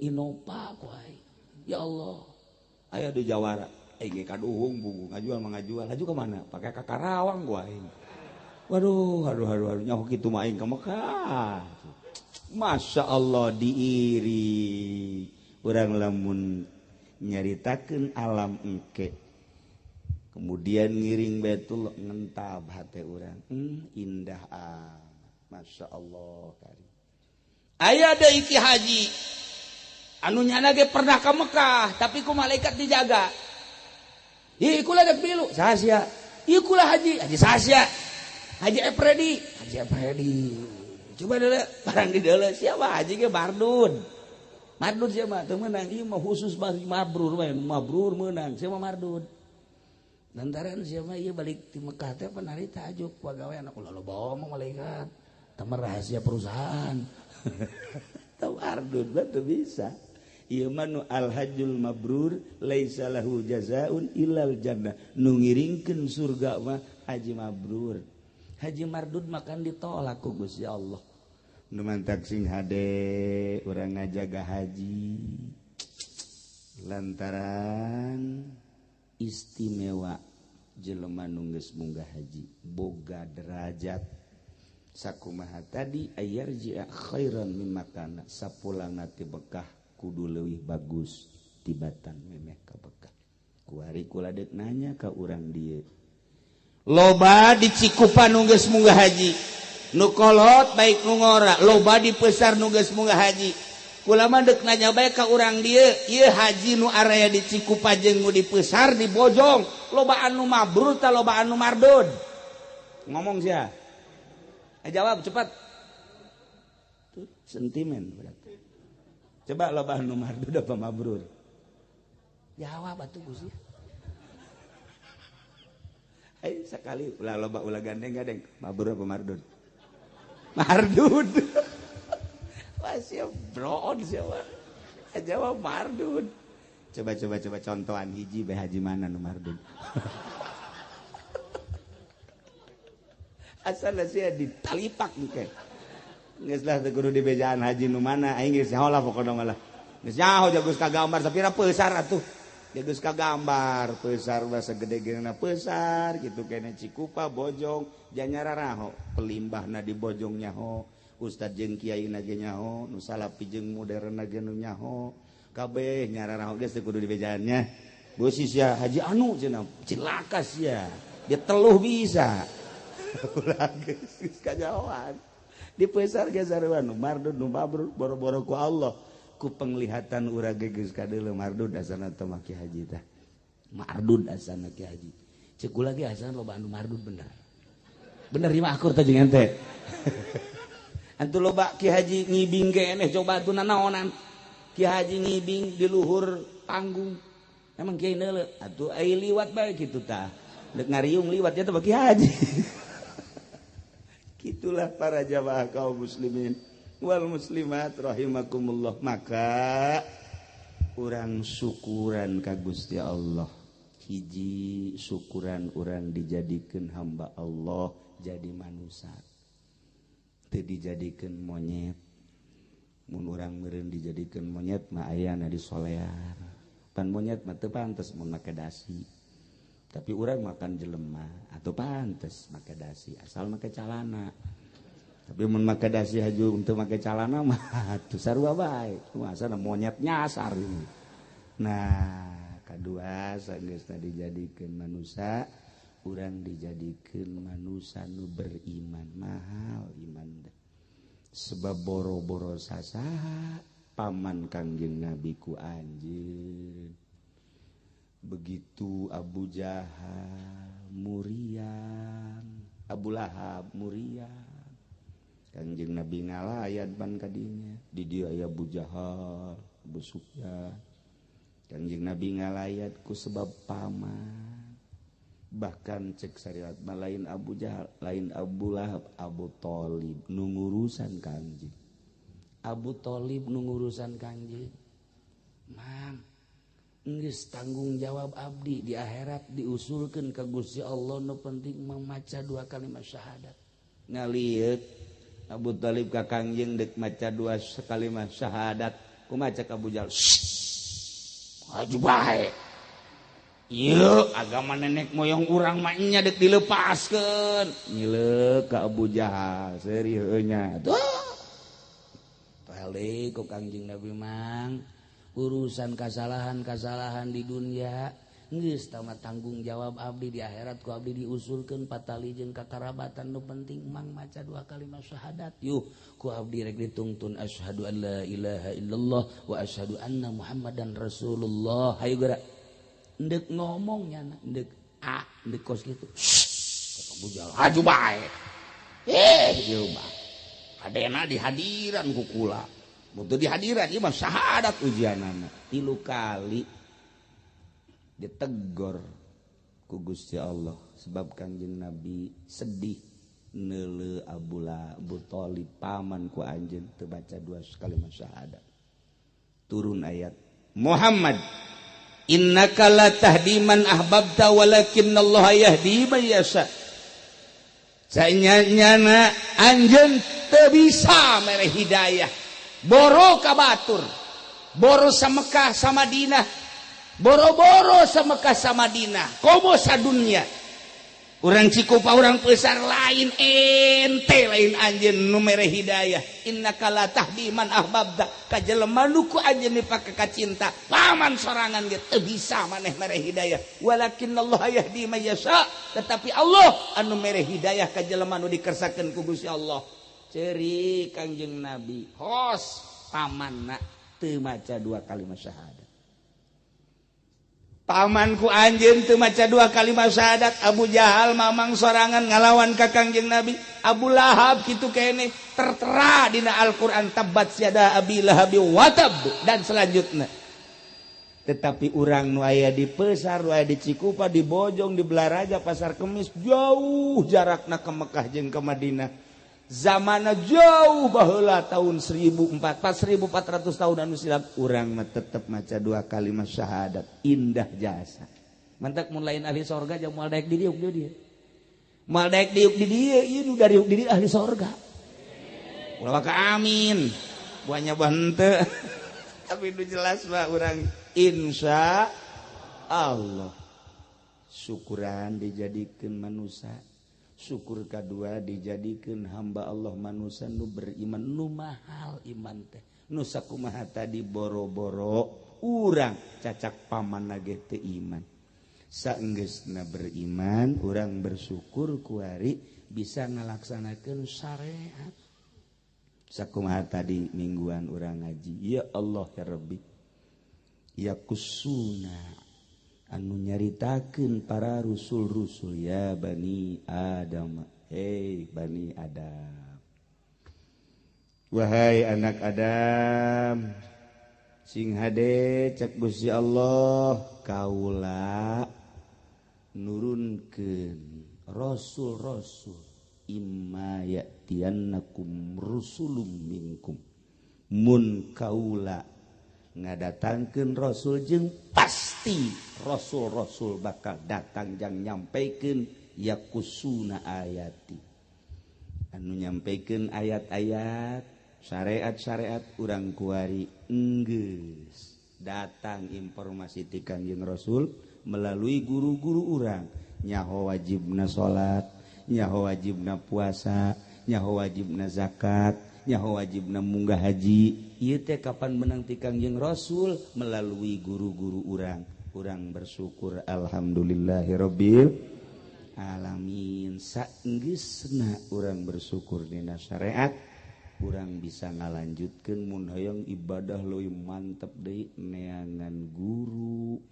Speaker 3: Innova ku aing ya Allah aya di Jawara aing ge kaduhung buku ngajual mah ngajual laju ka mana pake ka Karawang ku aing waduh nyaho kitu mah aing ka Mekah Masya Allah diiri urang lamun nyaritakeun alam engke kemudian ngiring Baitullah ngentab hati orang indah Masya Allah kari aya deui ki haji anu nyana ge pernah ka Mekah tapi ku malaikat dijaga ieu kula dek bilu saha ieu kula haji saha Haji Efredi coba deuleu barang di deuleu siapa haji ge Mardun siapa teu meunang ieu mah khusus bagi mabrur we mabrur meunang siapa Mardun lantaran siapa iya balik di Mekah teh penari tajuk pagawe anak ulah bawa mah malaikat tamar rahasia perusahaan tahu ardun batu bisa ieu mah nu al hajjul mabrur laisa lahu jazaun illal jannah nu ngiringkeun surga mah haji mabrur haji mardud makan ditolak ku Gusti Allah nu mantak sing hade urang ngajaga haji lantaran istimewa jelema nu geus munggah haji boga derajat sakumaha tadi ayarji'a khairan mimma kana sapulangna ti Bekah kudu leuwih bagus tibatan memeh ka Bekah kuari kula dek nanya ka urang dieu loba di Cikupa nu geus munggah haji nu kolot baik nu ngora loba di Peusar nu geus munggah haji kula mah deuk nanya bae ka urang dieu ieu haji nu araya di Cikupa jeung nu di Peusar di Bojong loba anu mabrur tah loba anu mardud ngomong sia jawab cepat tuh sentimen berarti coba loba anu mardud apa mabrur jawab atuh Gusti sekali ulah loba ulah gandeng mabrur apa mardud Mardud. Masih bro siapa? Jawab Mardud. Coba contohan hiji bae haji mana nu Mardud. Asalna sia ditalipak engke. Geus lah teu kudu dibejaan haji nu mana aing geus nyaho lah pokona mah lah. Geus nyaho jagus kagambar sapira peusar atuh. Jagus kagambar peusar basa gede-gedena peusar kitu kene Cikupa Bojong janyara raho pelimbahna di Bojong nyaho ustad jeung kiaina ge nyaho nu salapi jeung modernna ge nu nyaho kabeh nyara raho geus teu kudu dibejaannya. Beusi sia haji anu cenah cilaka sia dia teluh bisa. Ulah geus kajawan. Di peusar ge sarua nu Mardud nu mabrur boro-boro ku Allah. Ku penglihatan urang geus kadeuleu Mardud asana teh maki haji tah. Mardud asana ki haji. Ceuk ulah ge asana loba anu Mardud bener. Bener imah akur teh jeung ente. Antu loba ki haji ngibing ge eneh coba atuh naonan. Ki haji ngibing di luhur panggung. Emang kiai neuleuh atuh ai liwat bae kitu tah. Deuk ngariung liwat ya teh ki haji. Gitulah para jamaah kaum muslimin wal muslimat rahimakumullah. Maka urang syukuran ka Gusti Allah. Hiji syukuran urang dijadikeun hamba Allah jadi manusia. Teu dijadikeun monyet. Mun urang meureun dijadikeun monyet mah ayana di solear. Pan monyet mah teu pantes mun make dasi. Tapi urang makan jelema atau pantes make dasi asal make calana. Tapi mun make dasi haju untuk make calana mah atuh sarua bae. Kumasana monyet nyasar ini. Nah, kadua sageusna dijadikeun manusia, urang dijadikeun manusia nu beriman. Mahal iman teh. Sebab boro-boro sasaha paman Kangjeng Nabi ku anjeun. Begitu Abu Jahal murian, Abu Lahab murian. Kangjeng Nabi ngalayan pan kadinya. Di dieu aya Abu Jahal, Abu Sufyan. Kangjeng Nabi ngalayan ku sebab paman. Bahkan cek syariat lain Abu Jahal, lain Abu Lahab, Abu Thalib nu ngurusan Kangjeng. Abu Thalib nu ngurusan Kangjeng. Mang geus tanggung jawab abdi di akhirat diusulkeun ka Gusti Allah nu penting mamaca 2 kalimat syahadat. Ngalieu Abu Thalib ka Kangjeng deuk maca 2 kalimat syahadat. Kumaha cek Abu Jahal? Aju bae. Ieu agama nenek moyong urang mah nya deuk dilepaskeun. Ngileuk ka Abu Jahal seuri heuh nya. Tuh. Balik ku Kangjeng Nabi mang. Urusan kesalahan-kesalahan di dunia geus tama tanggung jawab abdi di akhirat ku abdi diusulkeun patali jeung kakarabatan nu penting mang maca 2 kalimat syahadat. Yuh ku abdi rek ditungtun asyhadu an la ilaha illallah wa asyhadu anna muhammadan rasulullah. Hayu geura endek ngomong nya endek endek kos kitu. Abu Jahal haju bae. Ieu mah kadena dihadiran ku kula. Butuh dihadiran ieu mah syahadat ujianana 3 kali ditegor ku Gusti Allah sebab Kangjeng Nabi sedih neuleuh Abu Thalib paman ku anjeun teu baca 2 kalimat syahadat. Turun ayat Muhammad innaka la tahdi man ahbabta walakinnallaha yahdi man yasha. Sanyana anjeun teu bisa mere hidayah. Boro ka batur, boro sa Mekah sa Madinah, boro-boro sa Mekah sa Madinah, komo sa dunia. Urang Cikupa urang peusar lain ente lain anjeun nu mere hidayah. Innaka la tahdi man ahbabta ka jelema nu ku anjeun dipake ka cinta. Paman sorangan ge teu bisa maneh mere hidayah. Walakinnallaha yahdi may yasha. Tetapi Allah anu mere hidayah ka jelema nu dikersakeun ku Gusti Allah. Ceri Kangjeng Nabi hos pamanna teu maca 2 kalimat syahadat. Pamanku anjeun teu maca 2 kalimat syahadat. Abu Jahal mamang sorangan ngalawan ka Kangjeng Nabi. Abu Lahab kitu kene tertera dina Al-Qur'an tabbat yada abi lahab wa tab dan selanjutnya. Tetapi urang nu aya di Peusar, nu aya di Cikupa, di Bojong, di Belaraja, Pasar Kemis jauh jarakna ke Mekah jeung ke Madinah. zamana jauh baheula tahun 1400 tahun anu silam urang mah tetep maca 2 kalimat syahadat indah jasa mantak mun lain ahli sorga jeung moal daek di diuk dia moal daek diuk di dieu ieu nu dari di ahli sorga ulah ka amin buahnya henteu tapi nu jelas mah urang insya Allah syukuran dijadikeun manusia syukur kedua dijadikan hamba Allah manusia nu beriman nu mahal iman teh nu sakumaha tadi boro-boro urang cacak pamanna ge teu iman saenggeusna beriman urang bersyukur kuari bisa ngalaksanakeun syariat sakumaha tadi mingguan urang ngaji ya Allah ya Rabbi ya kusuna anu nyaritakeun para rusul-rusul ya bani Adam hei bani Adam wahai anak Adam sing hade cek Gusti Allah kaula nurunkeun rasul-rasul imma ya'tiyannakum rusulum minkum mun kaula ngadatangkeun rasul jeung pasti rasul-rasul bakal datang jang nyampaikeun yakusuna ayati anu nyampaikeun ayat-ayat syariat-syariat urang kuari enggeus datang informasi ti Kangjeng Rasul melalui guru-guru urang nyaho wajibna salat nyaho wajibna puasa nyaho wajibna zakat nyaho wajibna munggah haji ieu teh kapan menang ti Kangjeng Rasul melalui guru-guru urang bersyukur alhamdulillahirabbil alamin saenggeusna urang bersyukur dina syariat urang bisa ngalanjutkeun mun hoyong ibadah leuwih mantep deui neangan guru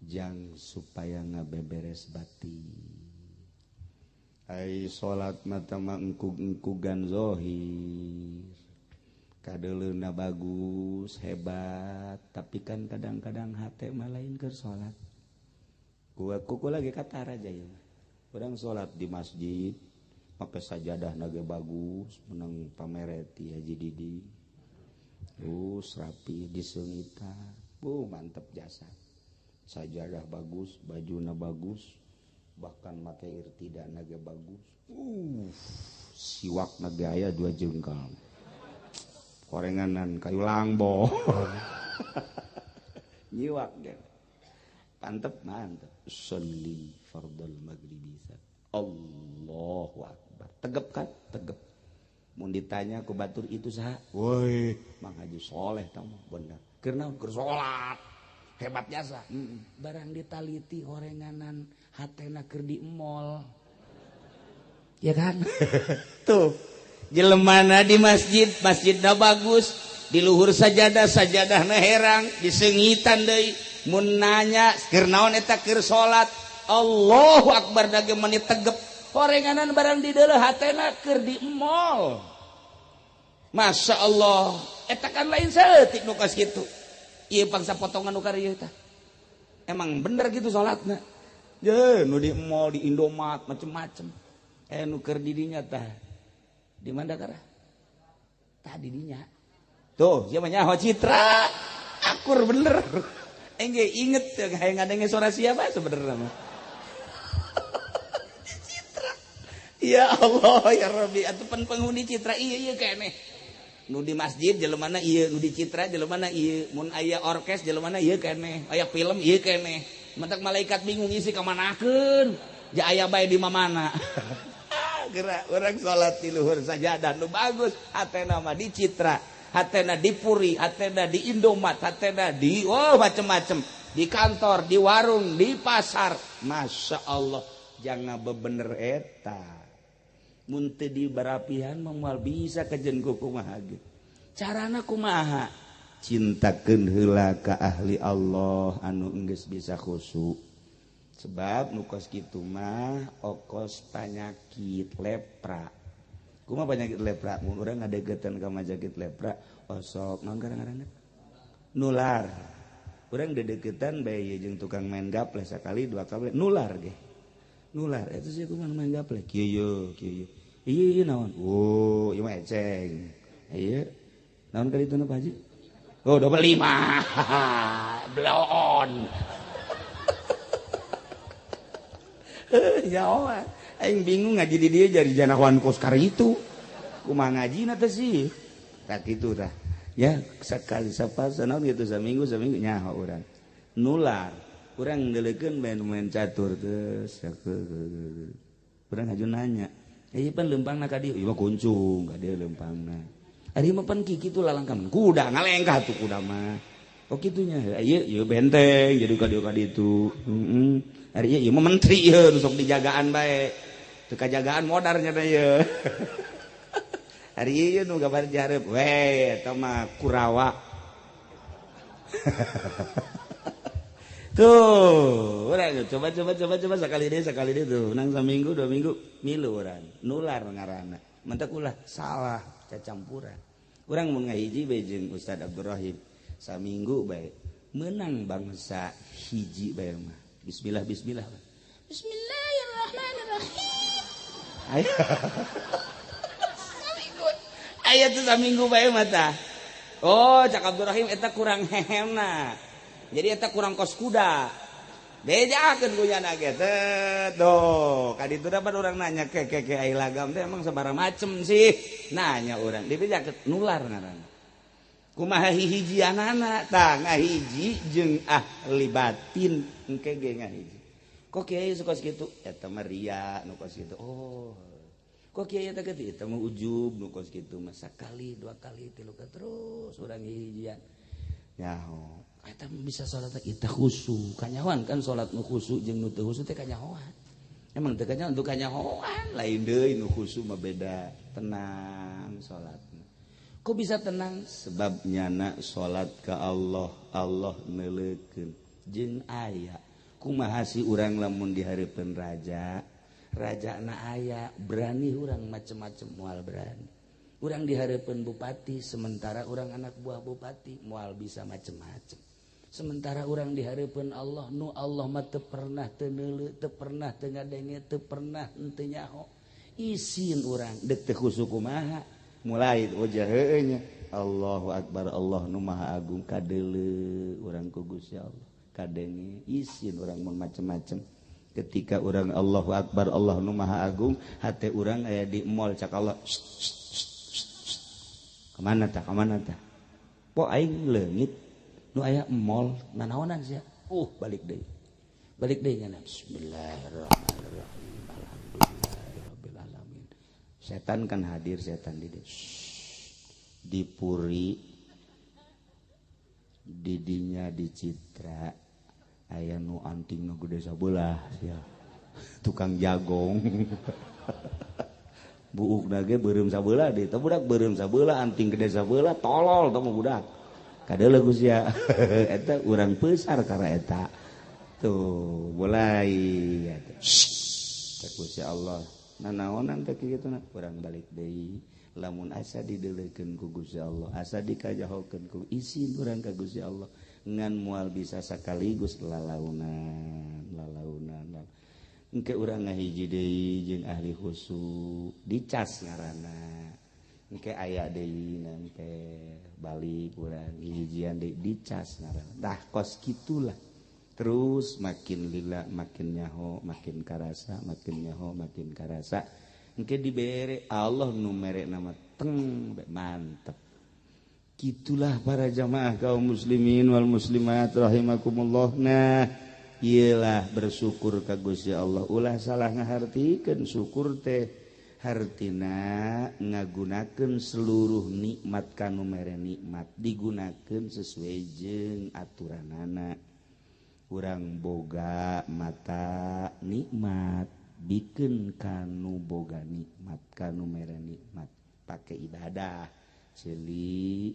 Speaker 3: jang supaya ngabeberes batin ai salat mata mah engkug-engkugan zahir kadeleuna bagus hebat tapi kan kadang-kadang hate mah lain keur salat kuku lagi kata raja ya urang salat di masjid make sajadah nage bagus menang pamereti Haji Didi terus rapi diseungitan mantep jasa sajadah bagus bajuna bagus bahkan make irtida naga bagus siwak naga aya 2 jengkal korenganan kayu langbo nyiwak deh mantep sholli fardal maghribi Allahu akbar tegep kan tegep mun ditanya ku batur itu saha woi Mang Haji Soleh tamu bener keur naon keur salat hebat jasa barang ditaliti horenganan hatena keur di mall ya kan tuh jelemana di masjidna bagus di luhur sajadahna herang diseungitan deui mun nanya keur naon eta keur salat Allahu akbar dage meni tegep horenganan barang di deuleuh hatena keur di mall Masya Allah eta kan lain saeutik nu kos kitu ieu bangsa potongan nu kareu tah emang bener gitu salatna ye nu di mall di Indomaret macem-macem nu keur di dinya tah di mana kara tah di dinya tuh siapa nyaho Citra akur bener engge inget hayang ngadenge suara siapa sebenarnya mah Citra ya Allah ya Rabbi atuh penghuni Citra ieu keneh nu di masjid jelemana ieu nu di Citra jelemana ieu mun aya orkes jelemana ieu keneh aya film ieu keneh mentak malaikat bingung isi ka manakeun ja aya bae di mamana gerak urang salat di luhur sajadah nu bagus hatena mah di Citra hatena di Puri hatena di Indomaret hatena di macem-macem di kantor di warung di pasar Masya Allah jangan bebener eta mun teu dibarapihan mah moal bisa kajen kumaha ge carana kumaha cintakeun heula ka ahli Allah anu enggeus bisa khusyuk sebab nu kos kitu mah okos panyakit lepra kumaha panyakit lepra mun urang ngadegetan ka panyakit lepra osok naon ngaranna nular urang dedeketan bae jeung tukang main gaple sakali 2 kali nular ge nular eta sih kumaha main gaple kieu iya naon oh iya mah eceng iya naon kali itu Pak Haji oh 25 blon nyawa aing bingung ngaji di dia jadi janawan koskar itu kumaha ngaji teh sih tak kitu tah ya sekali sapasa naon gitu saminggu nyaho urang nular urang ndeleukeun main catur teh urang haju nanya ieu pan leumpangna ka dieu ieu mah kuncung ka dieu leumpangna ari mah pan kitu lalangkan kuda ngalengkah tuh kuda mah oh kitunya ieu benteng jadi ka dieu ka ditu ari ieu mah menteri ieu sok dijagaan bae teu kajagaan modarnya teh ieu hari ieu nu gambar jareup we eta mah Kurawa tuh urang coba sekali deh tuh nang saminggu 2 minggu milu urang nular ngaranna mentek ulah salah cacampuran urang mun ngahiji bae jeung Ustaz Abdurrahim saminggu bae menang bangsa hiji bae mah bismillah bismillahirrahmanirrahim ayo aya tuh saminggu bae mah tah oh cak Abdurrahim eta kurang hehemna jadi eta kurang kos kuda bejakeun guyana ge teh doh ka ditu dapat urang nanya ke ai lagam teh emang sabaraha macem sih nanya urang dibejakeun nular ngaranna kumaha hijianana tah ngahiji jeung ahli batin engke ge ngahiji kok kieu suka kitu eta mah ria nu kos kitu oh kok kieu teh kitu eta mah ujub nu kos kitu mah sakali 2 kali 3 kali terus urang hijian nyaho eta bisa salat kita khusyuk kanyahoan kan salat nu khusyuk jeung nu teu khusyuk teh kanyahoan emang teu kanyahoan untuk kanyahoan lain deui nu khusyuk mah beda tenang salatna kok bisa tenang sebab nyana salat ka Allah neuleukeun jeung aya kumaha si urang lamun di hareupeun rajana aya berani urang macem-macem moal berani urang di hareupeun bupati sementara urang anak buah bupati moal bisa macem-macem sementara urang di hareupeun Allah nu Allah mah teu pernah teu neuleu teu pernah teu ngadenge teu pernah henteu nyaho isin urang deuk teu khusyuk kumaha mulai wajah heueuh nya Allahu akbar Allah nu maha agung kadeuleu urang ku Gusti Allah kadenge isin urang mun macem-macem ketika urang Allahu akbar Allah nu maha agung hate urang aya di mall cak Allah kemana tah po aing leungit nu aya mall nanaonan sia balik deui nya bismillahirrahmanirrahim alhamdulillahirabbil alamin setan kan hadir setan di dieu dipuri didinya dicitra aya nu anting nu gede sabelah sia tukang jagong buukna ge beureum sabelah deui teh budak beureum sabelah anting gede sabelah tolol teh budak kadeuleu Gusia eta urang peusar karena eta tuh mulai cek Gusti Allah nanaonan teh kituna urang balik deui lamun asa dideuleukeun ku Gusti Allah asa dikajahokeun ku isin urang ka Gusti Allah ngan moal bisa sakaligus lalaunan engke urang ngahiji deui jeung ahli khusyuk dicas ngaranna engke aya deui nampe balik urang hijian deui dicas ngaranna tah kos kitulah terus makin lila makin nyaho makin karasa makin nyaho makin karasa engke dibere Allah nu mere nama teng mantep gitulah para jamaah kaum muslimin wal muslimat rahimakumullah nah iyalah bersyukur ka Gusti Allah ulah salah ngahartikeun syukur teh hartina ngagunakeun seluruh nikmat kanu mere nikmat digunakeun sesuai jeung aturanana urang boga mata nikmat bikeun kanu boga nikmat kanu mere nikmat pake ibadah ceuli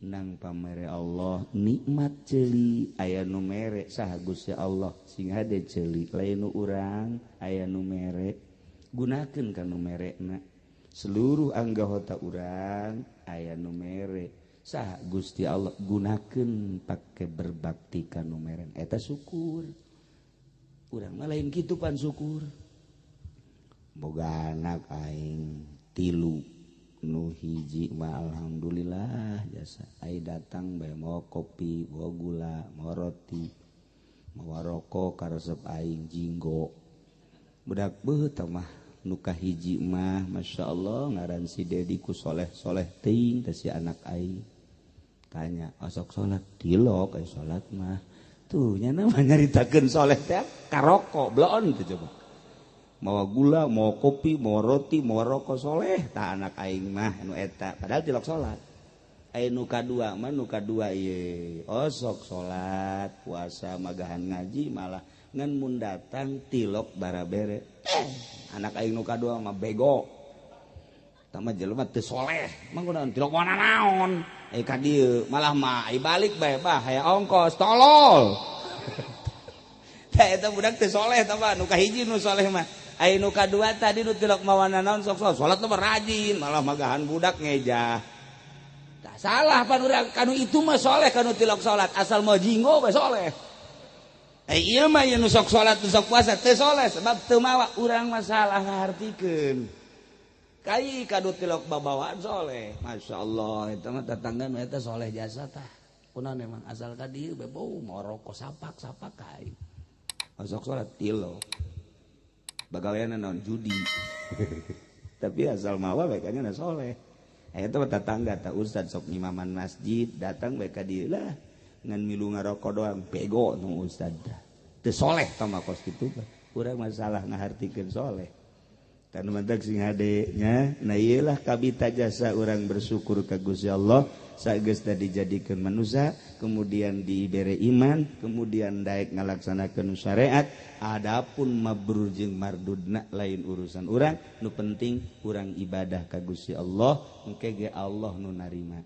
Speaker 3: nang pamere Allah nikmat ceuli aya nu mere saha Gusti Allah sing hade ceuli lain nu urang aya nu mere gunakeun kanu merekna seluruh anggota urang aya nu mere saha Gusti Allah gunakeun pake berbakti kanu mere eta syukur urang mah lain kitu pan syukur boga anak aing 3 nu hiji mah alhamdulillah jasa ai datang bae mau kopi mau gula mau roti mau rokok karesep aing jinggo budak beuh tah mah nu kahiji mah masyaallah ngaran si Dedi ku soleh teuing teh si anak aing tanya osok salat tilok aya salat mah tuh nya mah nyaritakeun soleh teh karoko bloon teh coba mau gula, mau kopi, mau roti, mau rokok soleh, tak anak aing mah nu eta, padahal tilok salat. Anu kadua mah nu kadua ieu, osok salat, puasa, magahan ngaji malah ngan mun datang tilok barabere. Anak aing nu kadua mah bego. Tah mah jelema teu soleh, mah kunaon tilok mana naon? Ka dieu malah mah ai balik bae bah aya ongkos tolol. Tah eta budak teu soleh tah mah nu kahiji nu soleh mah. Anu kadua tadi nu tilok mawana naon sok salat mah rajin malah magahan budak ngejah. Tah salah pan urang kanu itu mah soleh kanu tilok salat asal mau jinggo bae soleh. Ieu mah nu sok salat nu sok puasa teu soleh sebab teu mawa urang mah salah ngahartikeun. Kai kadu tilok babawaan soleh. Masyaallah eta mah tetangga nu eta soleh jasa tah. Kunaon emang asal ka dieu bae bau mau rokok sapak kai. Sok salat tilok. Bagaweana naon judi. Tapi asal mawa bae kanya soleh. Eta mah tetangga tah ustad sok imaman masjid datang bae ka dieu lah ngan milu ngarokok doang bego nu ustad tah. Teu soleh tah mah kos kitu. Urang mah salah ngahartikeun soleh. Tan mantak sing hade nya na ieu lah kabita jasa urang bersyukur ka Gusti Allah sageus da dijadikeun manusia kemudian dibere iman kemudian daek ngalaksanakeun syariat adapun mabrur jeung mardudna lain urusan urang nu penting urang ibadah ka Gusti Allah engke ge Allah nu narima